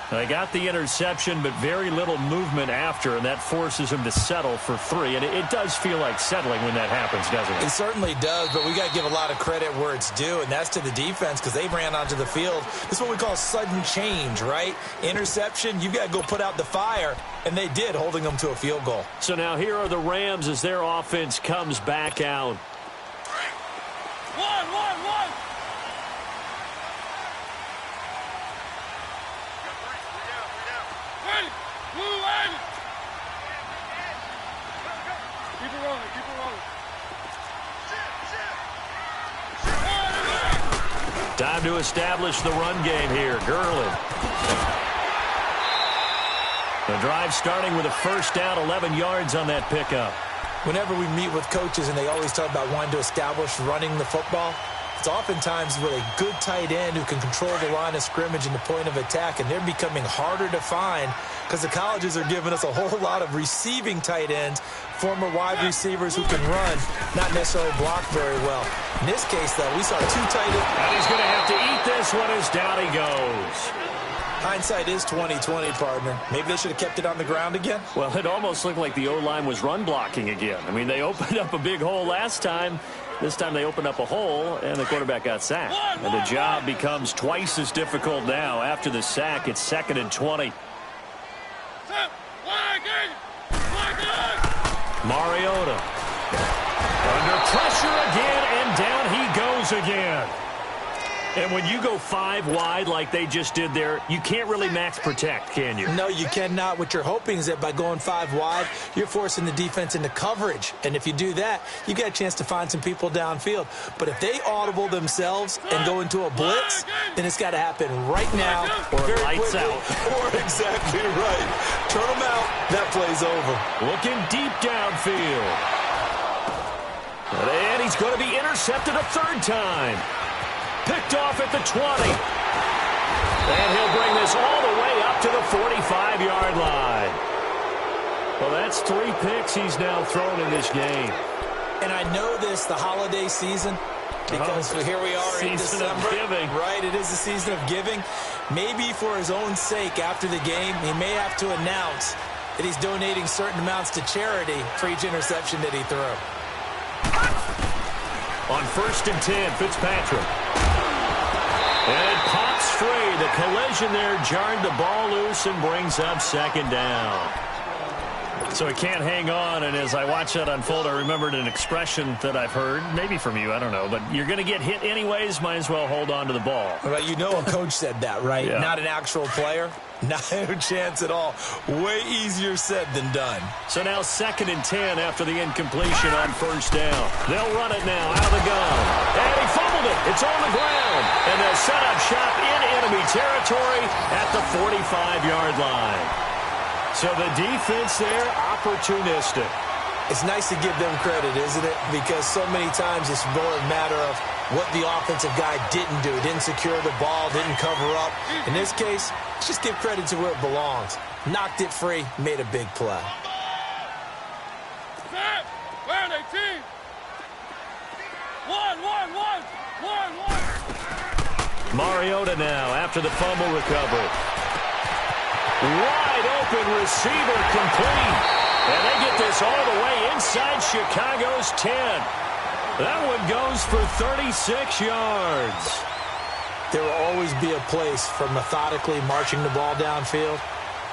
They got the interception, but very little movement after, and that forces him to settle for 3. And it does feel like settling when that happens, doesn't it? It certainly does, but we got to give a lot of credit where it's due, and that's to the defense because they ran onto the field. This is what we call sudden change, right? Interception, you got to go put out the fire, and they did, holding them to a field goal. So now here are the Rams as their offense comes back out. One. Keep it rolling. Time to establish the run game here. Gurley. The drive starting with a first down, 11 yards on that pickup. Whenever we meet with coaches and they always talk about wanting to establish running the football, it's oftentimes with a good tight end who can control the line of scrimmage and the point of attack, and they're becoming harder to find because the colleges are giving us a whole lot of receiving tight ends, former wide receivers who can run, not necessarily block very well. In this case, though, we saw 2 tight ends. And he's going to have to eat this one as down he goes. Hindsight is 20/20, partner. Maybe they should have kept it on the ground again. Well, it almost looked like the O-line was run blocking again. I mean, they opened up a big hole last time. This time they opened up a hole, and the quarterback got sacked. And the job becomes twice as difficult now. After the sack, it's 2nd and 20. Mariota. Under pressure again, and down he goes again. And when you go 5 wide like they just did there, you can't really max protect, can you? No, you cannot. What you're hoping is that by going 5 wide, you're forcing the defense into coverage. And if you do that, you get a chance to find some people downfield. But if they audible themselves and go into a blitz, then it's got to happen right now. Or lights out. Or exactly right. Turn them out. That play's over. Looking deep downfield. And he's going to be intercepted a 3rd time. Picked off at the 20. And he'll bring this all the way up to the 45-yard line. Well, that's 3 picks he's now thrown in this game. And I know this, the holiday season, because here we are in December. Season of giving. Right, it is the season of giving. Maybe for his own sake after the game, he may have to announce that he's donating certain amounts to charity for each interception that he threw. On 1st and 10, Fitzpatrick. And it pops free. The collision there jarred the ball loose and brings up 2nd down. So he can't hang on, and as I watch that unfold, I remembered an expression that I've heard, maybe from you, I don't know, but you're going to get hit anyways, might as well hold on to the ball. Well, you know a coach said that, right? Yeah. Not an actual player. No chance at all. Way easier said than done. So now 2nd and 10 after the incompletion on first down. They'll run it now out of the gun. And he fumbled it. It's on the ground. And they'll set up shop in enemy territory at the 45-yard line. So the defense there, opportunistic. It's nice to give them credit, isn't it? Because so many times it's more a matter of what the offensive guy didn't do. Didn't secure the ball, didn't cover up. In this case, let's just give credit to where it belongs. Knocked it free, made a big play. Where are they, team? One. Mariota now after the fumble recovery. Wide open receiver complete. And they get this all the way inside Chicago's 10. That one goes for 36 yards. There will always be a place for methodically marching the ball downfield.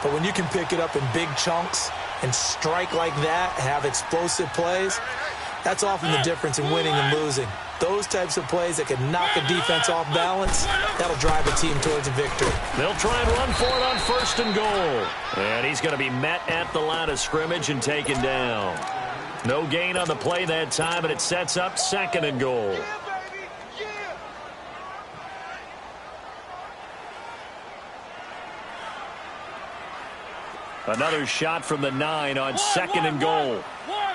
But when you can pick it up in big chunks and strike like that, have explosive plays, that's often the difference in winning and losing. Those types of plays that can knock a defense off balance, that'll drive a team towards a victory. They'll try and run for it on 1st and goal. And he's going to be met at the line of scrimmage and taken down. No gain on the play that time, and it sets up 2nd and goal. Another shot from the 9 on 2nd and goal. One.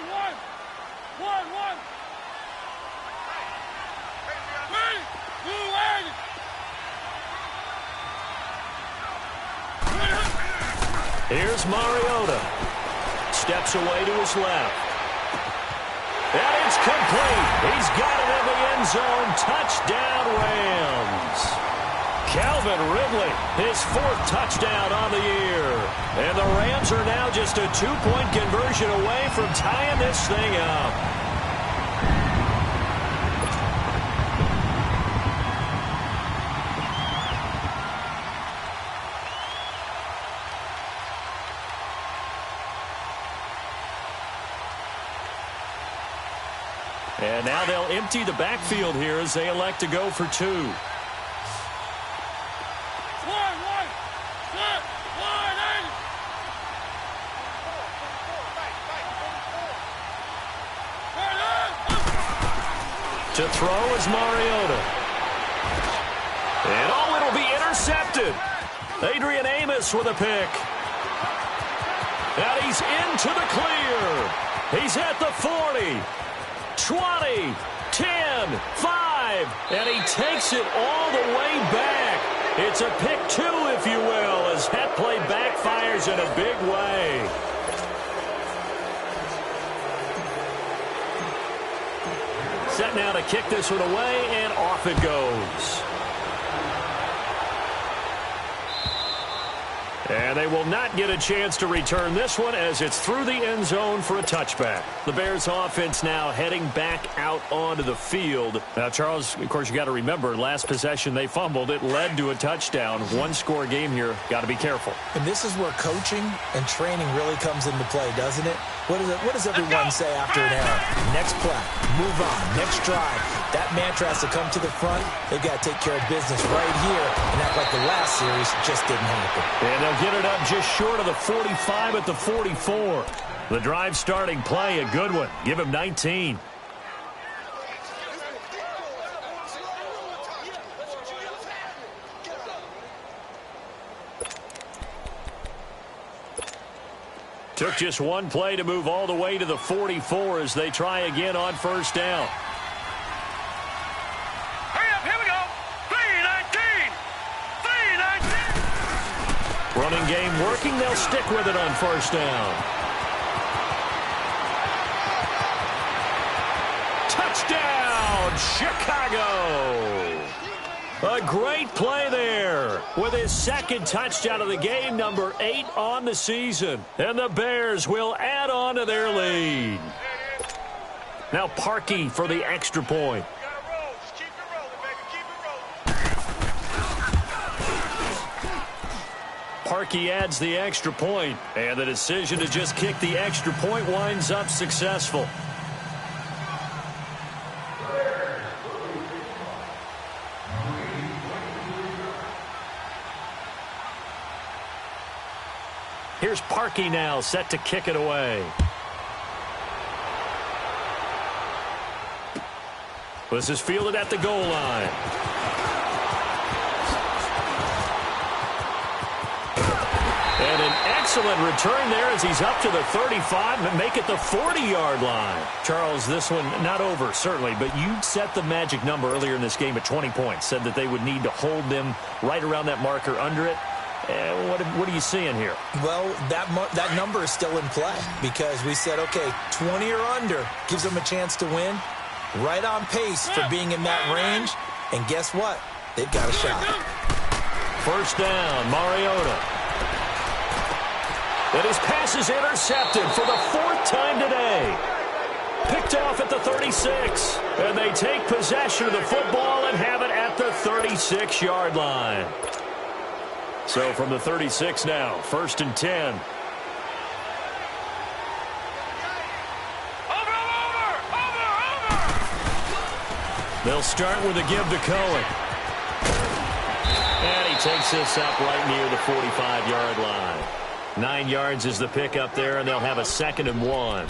Here's Mariota. Steps away to his left. And it's complete. He's got it in the end zone. Touchdown, Rams. Calvin Ridley, his 4th touchdown on the year. And the Rams are now just a 2-point conversion away from tying this thing up. And now they'll empty the backfield here as they elect to go for 2. To throw is Mariota. And it'll be intercepted. Adrian Amos with a pick. And he's into the clear. He's at the 40. 20, 10, 5, and he takes it all the way back. It's a pick 2, if you will, as that play backfires in a big way. Set now to kick this one away, and off it goes. And they will not get a chance to return this one as it's through the end zone for a touchback. The Bears offense now heading back out onto the field. Now, Charles, of course, you got to remember, last possession they fumbled. It led to a touchdown. 1-score game here. Got to be careful. And this is where coaching and training really comes into play, doesn't it? What does everyone say after an error? Next play, move on, next drive. That mantra has to come to the front. They've got to take care of business right here and act like the last series just didn't happen. And they'll get it up just short of the 45 at the 44. The drive starting play, a good one. Give him 19. Took just one play to move all the way to the 44 as they try again on first down. Hurry up, here we go. 3-19. Running game working. They'll stick with it on first down. Touchdown, Chicago. A great play there with his 2nd touchdown of the game, number 8 on the season. And the Bears will add on to their lead. Now Parkey for the extra point. Parkey adds the extra point, and the decision to just kick the extra point winds up successful. Here's Parkey now, set to kick it away. This is fielded at the goal line. And an excellent return there as he's up to the 35 and make it the 40-yard line. Charles, this one not over, certainly, but you set the magic number earlier in this game at 20 points, said that they would need to hold them right around that marker under it. What are you seeing here? Well, that number is still in play because we said, okay, 20 or under gives them a chance to win. Right on pace for being in that range. And guess what? They've got a shot. First down, Mariota. And his pass is intercepted for the 4th time today. Picked off at the 36. And they take possession of the football and have it at the 36-yard line. So from the 36 now, 1st and 10. They'll start with a give to Cohen. And he takes this up right near the 45-yard line. 9 yards is the pickup there, and they'll have a 2nd and 1.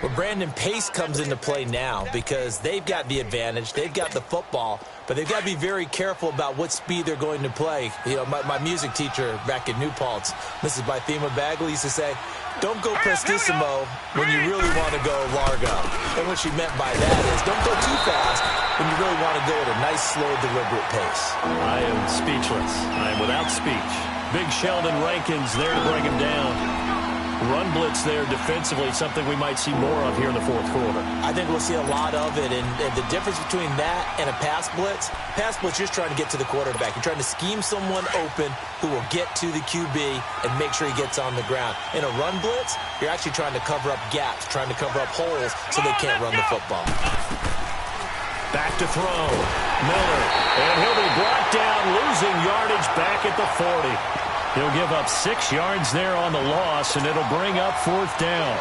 Well, Brandon, pace comes into play now because they've got the advantage. They've got the football, but they've got to be very careful about what speed they're going to play. You know, my music teacher back in New Paltz, Mrs. Bythema Bagley, used to say, don't go prestissimo when you really want to go largo. And what she meant by that is don't go too fast when you really want to go at a nice, slow, deliberate pace. I am speechless. I am without speech. Big Sheldon Rankins there to bring him down. Run blitz there defensively, something we might see more of here in the 4th quarter. I think we'll see a lot of it, and the difference between that and a pass blitz, you're just trying to get to the quarterback. You're trying to scheme someone open who will get to the QB and make sure he gets on the ground. In a run blitz, you're actually trying to cover up gaps, trying to cover up holes so they can't run the football. Back to throw. Miller, and he'll be brought down, losing yardage back at the 40. He'll give up 6 yards there on the loss, and it'll bring up 4th down.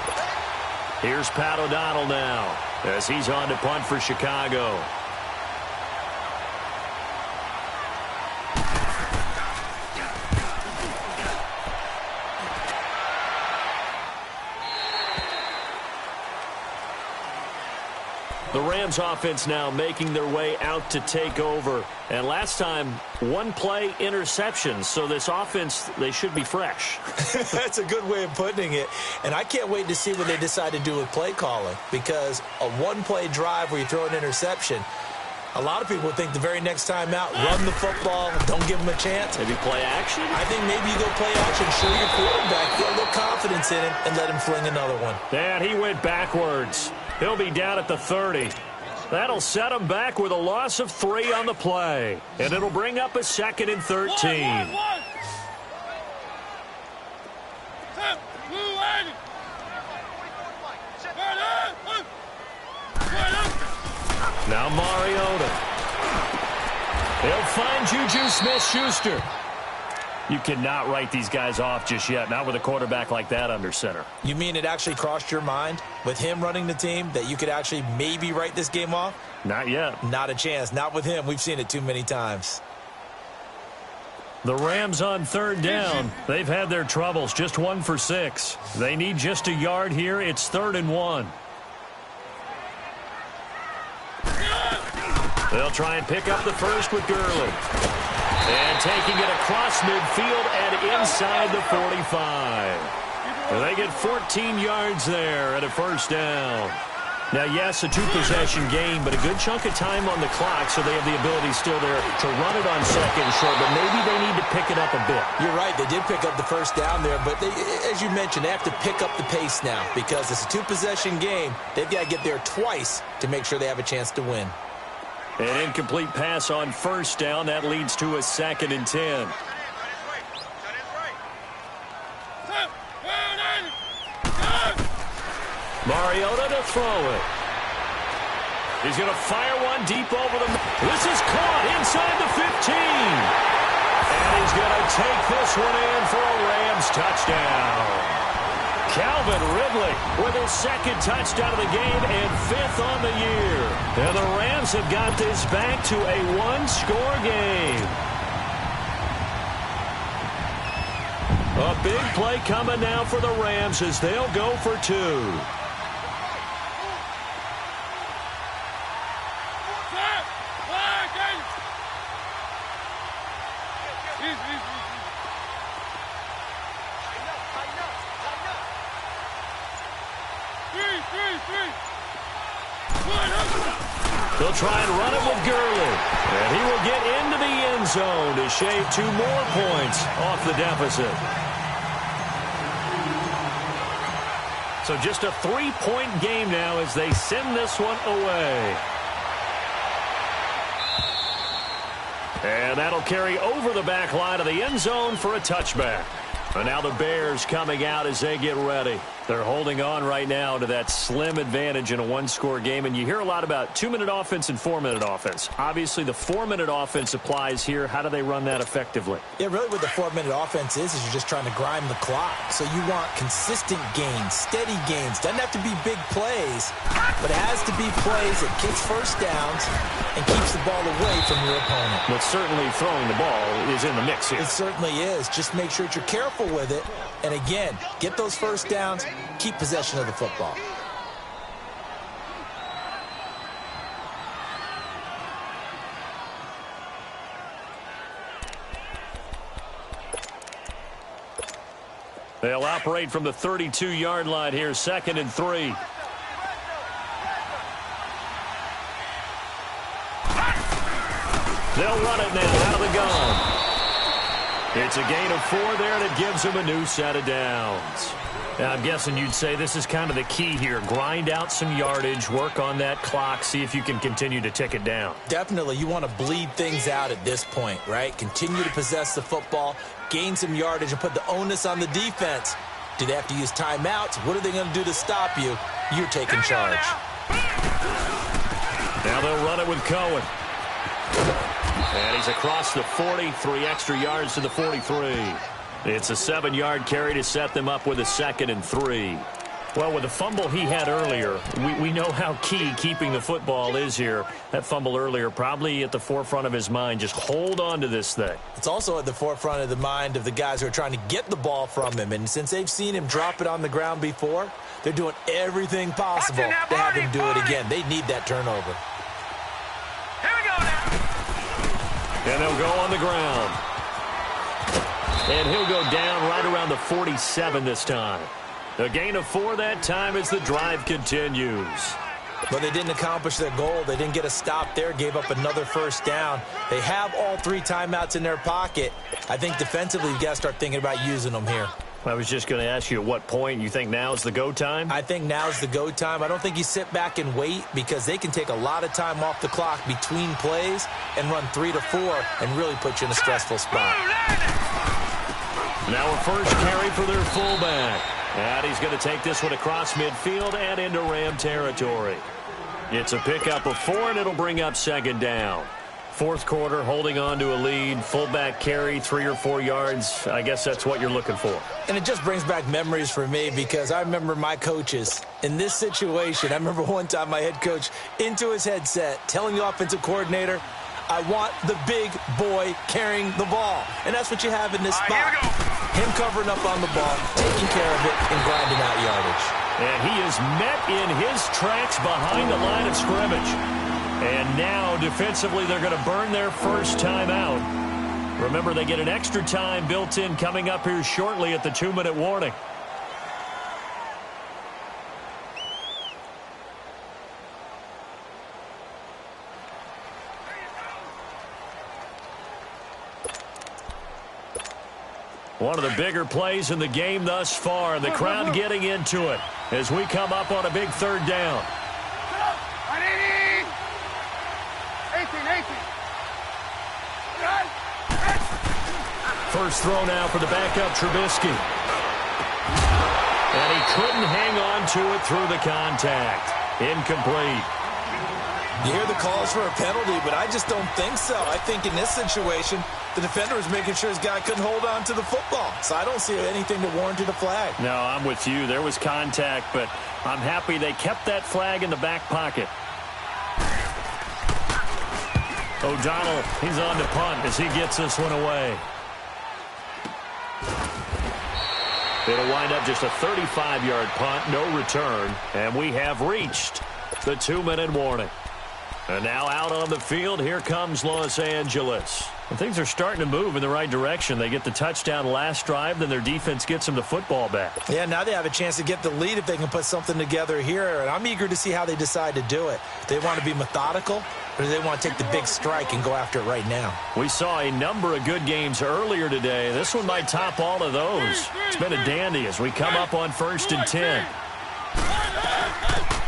Here's Pat O'Donnell now as he's on to punt for Chicago. The Rams offense now making their way out to take over. And last time, 1 play interception. So this offense, they should be fresh. That's a good way of putting it. And I can't wait to see what they decide to do with play calling. Because a 1-play drive where you throw an interception, a lot of people think the very next time out, run the football, don't give them a chance. Maybe play action? I think maybe you go play action, show your quarterback, get a little confidence in him, and let him fling another one. And he went backwards. He'll be down at the 30. That'll set him back with a loss of 3 on the play. And it'll bring up a 2nd and 13. Now Mariota. He'll find Juju Smith-Schuster. You cannot write these guys off just yet, not with a quarterback like that under center. You mean it actually crossed your mind with him running the team that you could actually maybe write this game off? Not yet. Not a chance. Not with him. We've seen it too many times. The Rams on 3rd down. They've had their troubles. Just 1 for 6. They need just a yard here. It's 3rd and 1. They'll try and pick up the first with Gurley. And taking it across midfield and inside the 45. And they get 14 yards there at a 1st down. Now, yes, a 2-possession game, but a good chunk of time on the clock, so they have the ability still there to run it on 2nd and short, but maybe they need to pick it up a bit. You're right. They did pick up the 1st down there, but they, as you mentioned, they have to pick up the pace now because it's a 2-possession game. They've got to get there twice to make sure they have a chance to win. An incomplete pass on 1st down. That leads to a 2nd and 10. Mariota to throw it. He's going to fire one deep over the... This is caught inside the 15. And And he's going to take this one in for a Rams touchdown. Calvin Ridley with his second touchdown of the game and 5th on the year. And the Rams have got this back to a one-score game. A big play coming now for the Rams as they'll go for 2. They'll try and run it with Gurley. And he will get into the end zone to shave 2 more points off the deficit. So just a 3-point game now as they send this one away. And that'll carry over the back line of the end zone for a touchback. And now the Bears coming out as they get ready. They're holding on right now to that slim advantage in a one-score game. And you hear a lot about 2-minute offense and 4-minute offense. Obviously, the 4-minute offense applies here. How do they run that effectively? Yeah, really what the 4-minute offense is you're just trying to grind the clock. So you want consistent gains, steady gains. Doesn't have to be big plays, but it has to be plays that gets first downs and keeps the ball away from your opponent. But certainly throwing the ball is in the mix here. It certainly is. Just make sure that you're careful with it. And again, get those first downs, keep possession of the football. They'll operate from the 32-yard line here, 2nd and 3. They'll run it now out of the gun. It's a gain of 4 there, and it gives them a new set of downs. Now, I'm guessing you'd say this is kind of the key here. Grind out some yardage, work on that clock, see if you can continue to tick it down. Definitely. You want to bleed things out at this point, right? Continue to possess the football, gain some yardage, and put the onus on the defense. Do they have to use timeouts? What are they going to do to stop you? You're taking charge. Now they'll run it with Cohen. And he's across the 40, 3 extra yards to the 43. It's a 7-yard carry to set them up with a 2nd and 3. Well, with the fumble he had earlier, we know how key keeping the football is here. That fumble earlier probably at the forefront of his mind. Just hold on to this thing. It's also at the forefront of the mind of the guys who are trying to get the ball from him. And since they've seen him drop it on the ground before, they're doing everything possible to have him do it again. They need that turnover. Here we go now. And they'll go on the ground. And he'll go down right around the 47 this time. A gain of 4 that time as the drive continues. But they didn't accomplish their goal. They didn't get a stop there, gave up another first down. They have all 3 timeouts in their pocket. I think defensively you've got to start thinking about using them here. I was just going to ask you at what point you think now is the go time? I think now is the go time. I don't think you sit back and wait because they can take a lot of time off the clock between plays and run 3 to 4 and really put you in a stressful spot. Now a first carry for their fullback. And he's going to take this one across midfield and into Ram territory. It's a pickup of 4, and it'll bring up 2nd down. 4th quarter, holding on to a lead. Fullback carry, 3 or 4 yards. I guess that's what you're looking for. And it just brings back memories for me because I remember my coaches in this situation. I remember one time my head coach into his headset telling the offensive coordinator, I want the big boy carrying the ball. And that's what you have in this spot. Him covering up on the ball, taking care of it, and grinding out yardage. And he is met in his tracks behind the line of scrimmage. And now, defensively, they're going to burn their first time out. Remember, they get an extra time built in coming up here shortly at the 2-minute warning. One of the bigger plays in the game thus far, and the crowd getting into it as we come up on a big 3rd down. 18. First throw now for the backup Trubisky. And he couldn't hang on to it through the contact. Incomplete. You hear the calls for a penalty, but I just don't think so. I think in this situation, the defender was making sure his guy couldn't hold on to the football. So I don't see anything to warrant a flag. No, I'm with you. There was contact, but I'm happy they kept that flag in the back pocket. O'Donnell, he's on to punt as he gets this one away. It'll wind up just a 35-yard punt, no return, and we have reached the 2-minute warning. And now out on the field, here comes Los Angeles. And things are starting to move in the right direction. They get the touchdown last drive, then their defense gets them the football back. Yeah, now they have a chance to get the lead if they can put something together here. And I'm eager to see how they decide to do it. Do they want to be methodical, or do they want to take the big strike and go after it right now? We saw a number of good games earlier today. This one might top all of those. It's been a dandy as we come up on 1st and 10.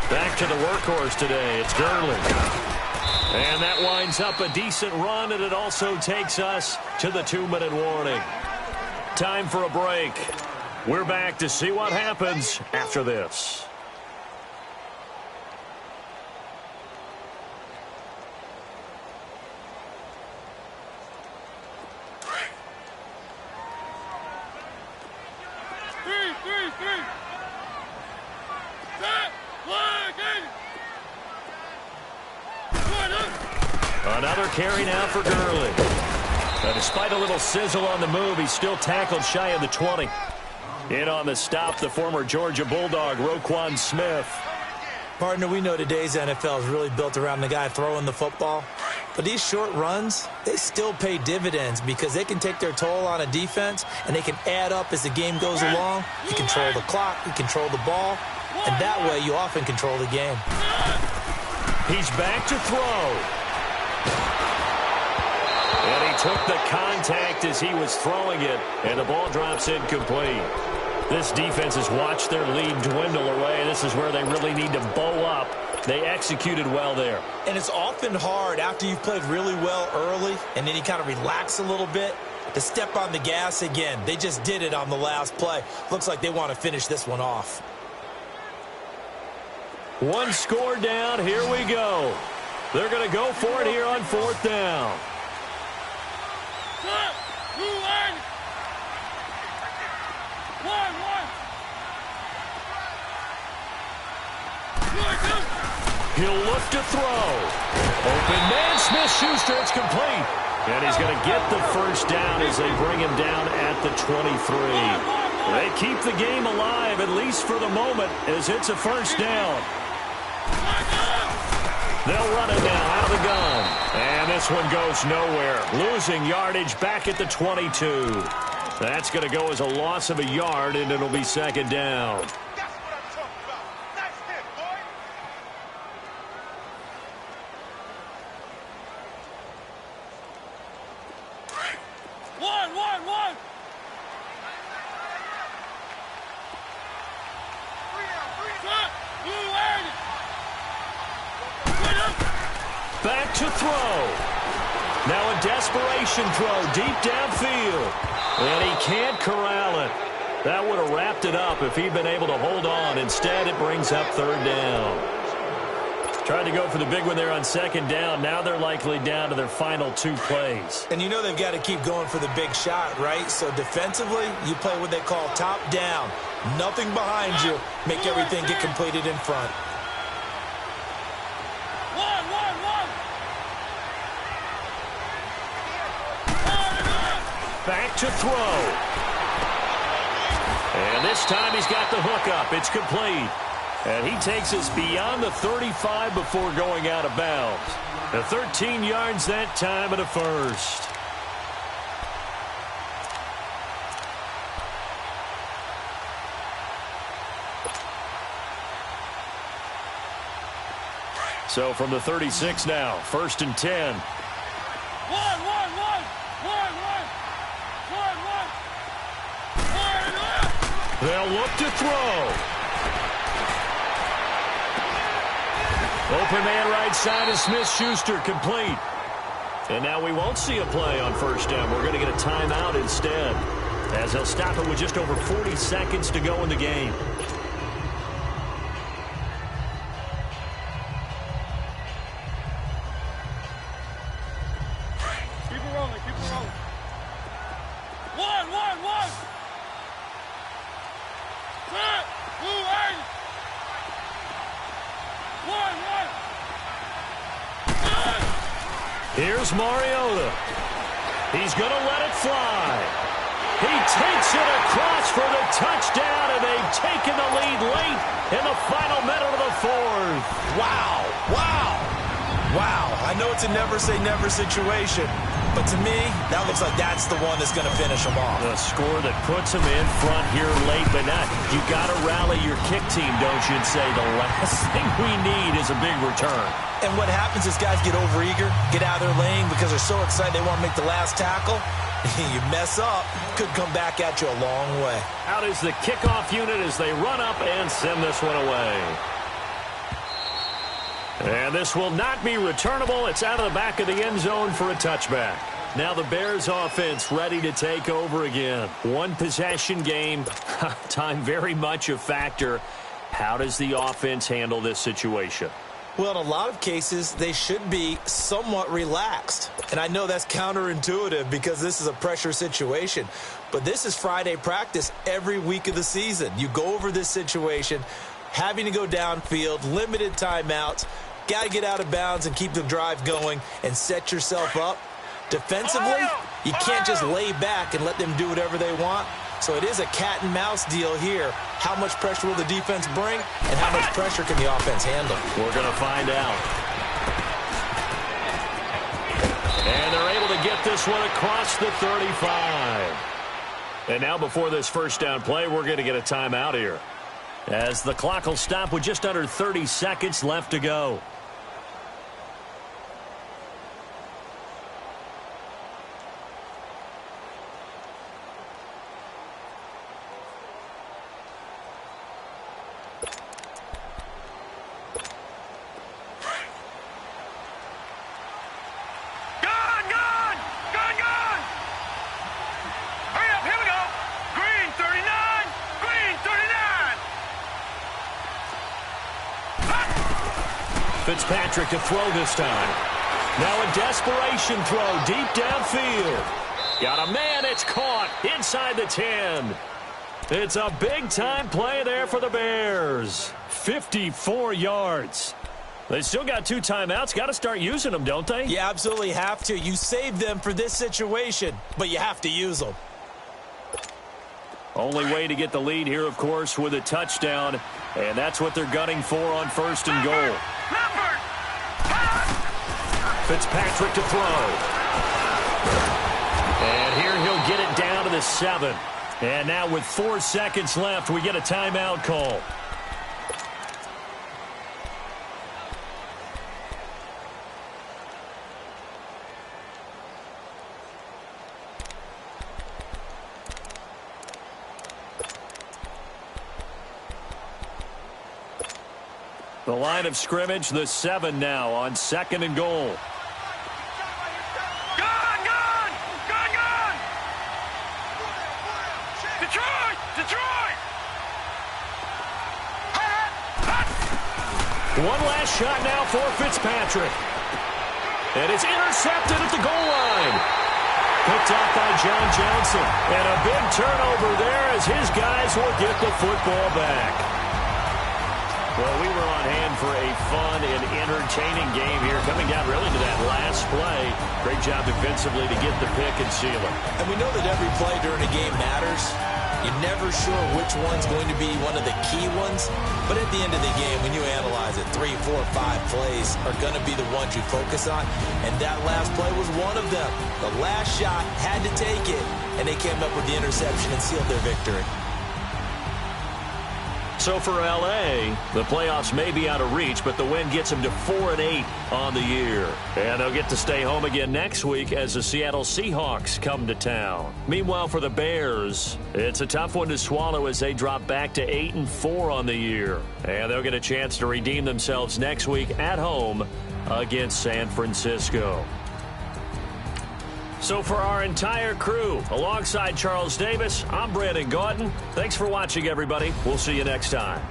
Back to the workhorse today. It's Gurley. And that winds up a decent run, and it also takes us to the 2-minute warning. Time for a break. We're back to see what happens after this. Another carry now for Gurley. Now, despite a little sizzle on the move, he's still tackled shy of the 20. In on the stop, the former Georgia Bulldog, Roquan Smith. Partner, we know today's NFL is really built around the guy throwing the football. But these short runs, they still pay dividends because they can take their toll on a defense, and they can add up as the game goes along. You control the clock, you control the ball, and that way you often control the game. He's back to throw. And he took the contact as he was throwing it, and the ball drops incomplete. This defense has watched their lead dwindle away. This is where they really need to bow up. They executed well there. And it's often hard after you've played really well early and then you kind of relax a little bit to step on the gas again. They just did it on the last play. Looks like they want to finish this one off. One score down. Here we go. They're going to go for it here on 4th down. He'll look to throw. Open man, Smith-Schuster, it's complete. And he's going to get the first down as they bring him down at the 23. They keep the game alive, at least for the moment, as it's a first down. They'll run it now out of the gun. And this one goes nowhere. Losing yardage back at the 22. That's going to go as a loss of a yard, and it'll be 2nd down. Back to throw. Now a desperation throw deep downfield. And he can't corral it. That would have wrapped it up if he'd been able to hold on. Instead, it brings up 3rd down. Tried to go for the big one there on 2nd down. Now they're likely down to their final 2 plays. And you know they've got to keep going for the big shot, right? So defensively, you play what they call top down. Nothing behind you. Make everything get completed in front. Back to throw. And this time he's got the hook up. It's complete. And he takes us beyond the 35 before going out of bounds. The 13 yards that time and a first. So from the 36 now, 1st and 10. They'll look to throw. Open man right side is Smith-Schuster, complete. And now we won't see a play on 1st down. We're going to get a timeout instead, as they'll stop it with just over 40 seconds to go in the game. Here's Mariota. He's going to let it fly. He takes it across for the touchdown, and they've taken the lead late in the final minute of the fourth. Wow. Wow. Wow. I know it's a never-say-never situation, but to me, that looks like that's the one that's going to finish them off. The score that puts them in front here late, but not. You got to rally your kick team, don't you, and say the last thing we need is a big return. And what happens is guys get overeager, get out of their lane because they're so excited they want to make the last tackle. You mess up, could come back at you a long way. Out is the kickoff unit as they run up and send this one away. And this will not be returnable. It's out of the back of the end zone for a touchback. Now the Bears offense ready to take over again. One possession game. Time very much a factor. How does the offense handle this situation? Well, in a lot of cases, they should be somewhat relaxed. And I know that's counterintuitive because this is a pressure situation. But this is Friday practice every week of the season. You go over this situation, having to go downfield, limited timeouts, got to get out of bounds and keep the drive going and set yourself up. Defensively, you can't just lay back and let them do whatever they want. So it is a cat and mouse deal here. How much pressure will the defense bring, and how much pressure can the offense handle? We're going to find out. And they're able to get this one across the 35. And now before this first down play, we're going to get a timeout here, as the clock will stop with just under 30 seconds left to go. Fitzpatrick to throw this time. Now a desperation throw deep downfield. Got a man, it's caught inside the 10. It's a big-time play there for the Bears. 54 yards. They still got 2 timeouts. Got to start using them, don't they? You absolutely have to. You save them for this situation, but you have to use them. Only way to get the lead here, of course, with a touchdown, and that's what they're gunning for on first and goal. Fitzpatrick to throw. And here he'll get it down to the 7. And now with 4 seconds left, we get a timeout call. The line of scrimmage, the 7 now on second and goal. One last shot now for Fitzpatrick. And it's intercepted at the goal line. Picked off by John Johnson. And a big turnover there as his guys will get the football back. Well, we were on hand for a fun and entertaining game here. Coming down really to that last play. Great job defensively to get the pick and seal it. And we know that every play during a game matters. You're never sure which one's going to be one of the key ones. But at the end of the game, when you analyze it, 3, 4, 5 plays are going to be the ones you focus on. And that last play was one of them. The last shot had to take it, and they came up with the interception and sealed their victory. So for L.A., the playoffs may be out of reach, but the win gets them to 4-8 on the year. And they'll get to stay home again next week as the Seattle Seahawks come to town. Meanwhile, for the Bears, it's a tough one to swallow as they drop back to 8-4 on the year. And they'll get a chance to redeem themselves next week at home against San Francisco. So for our entire crew, alongside Charles Davis, I'm Brandon Gaudin. Thanks for watching, everybody. We'll see you next time.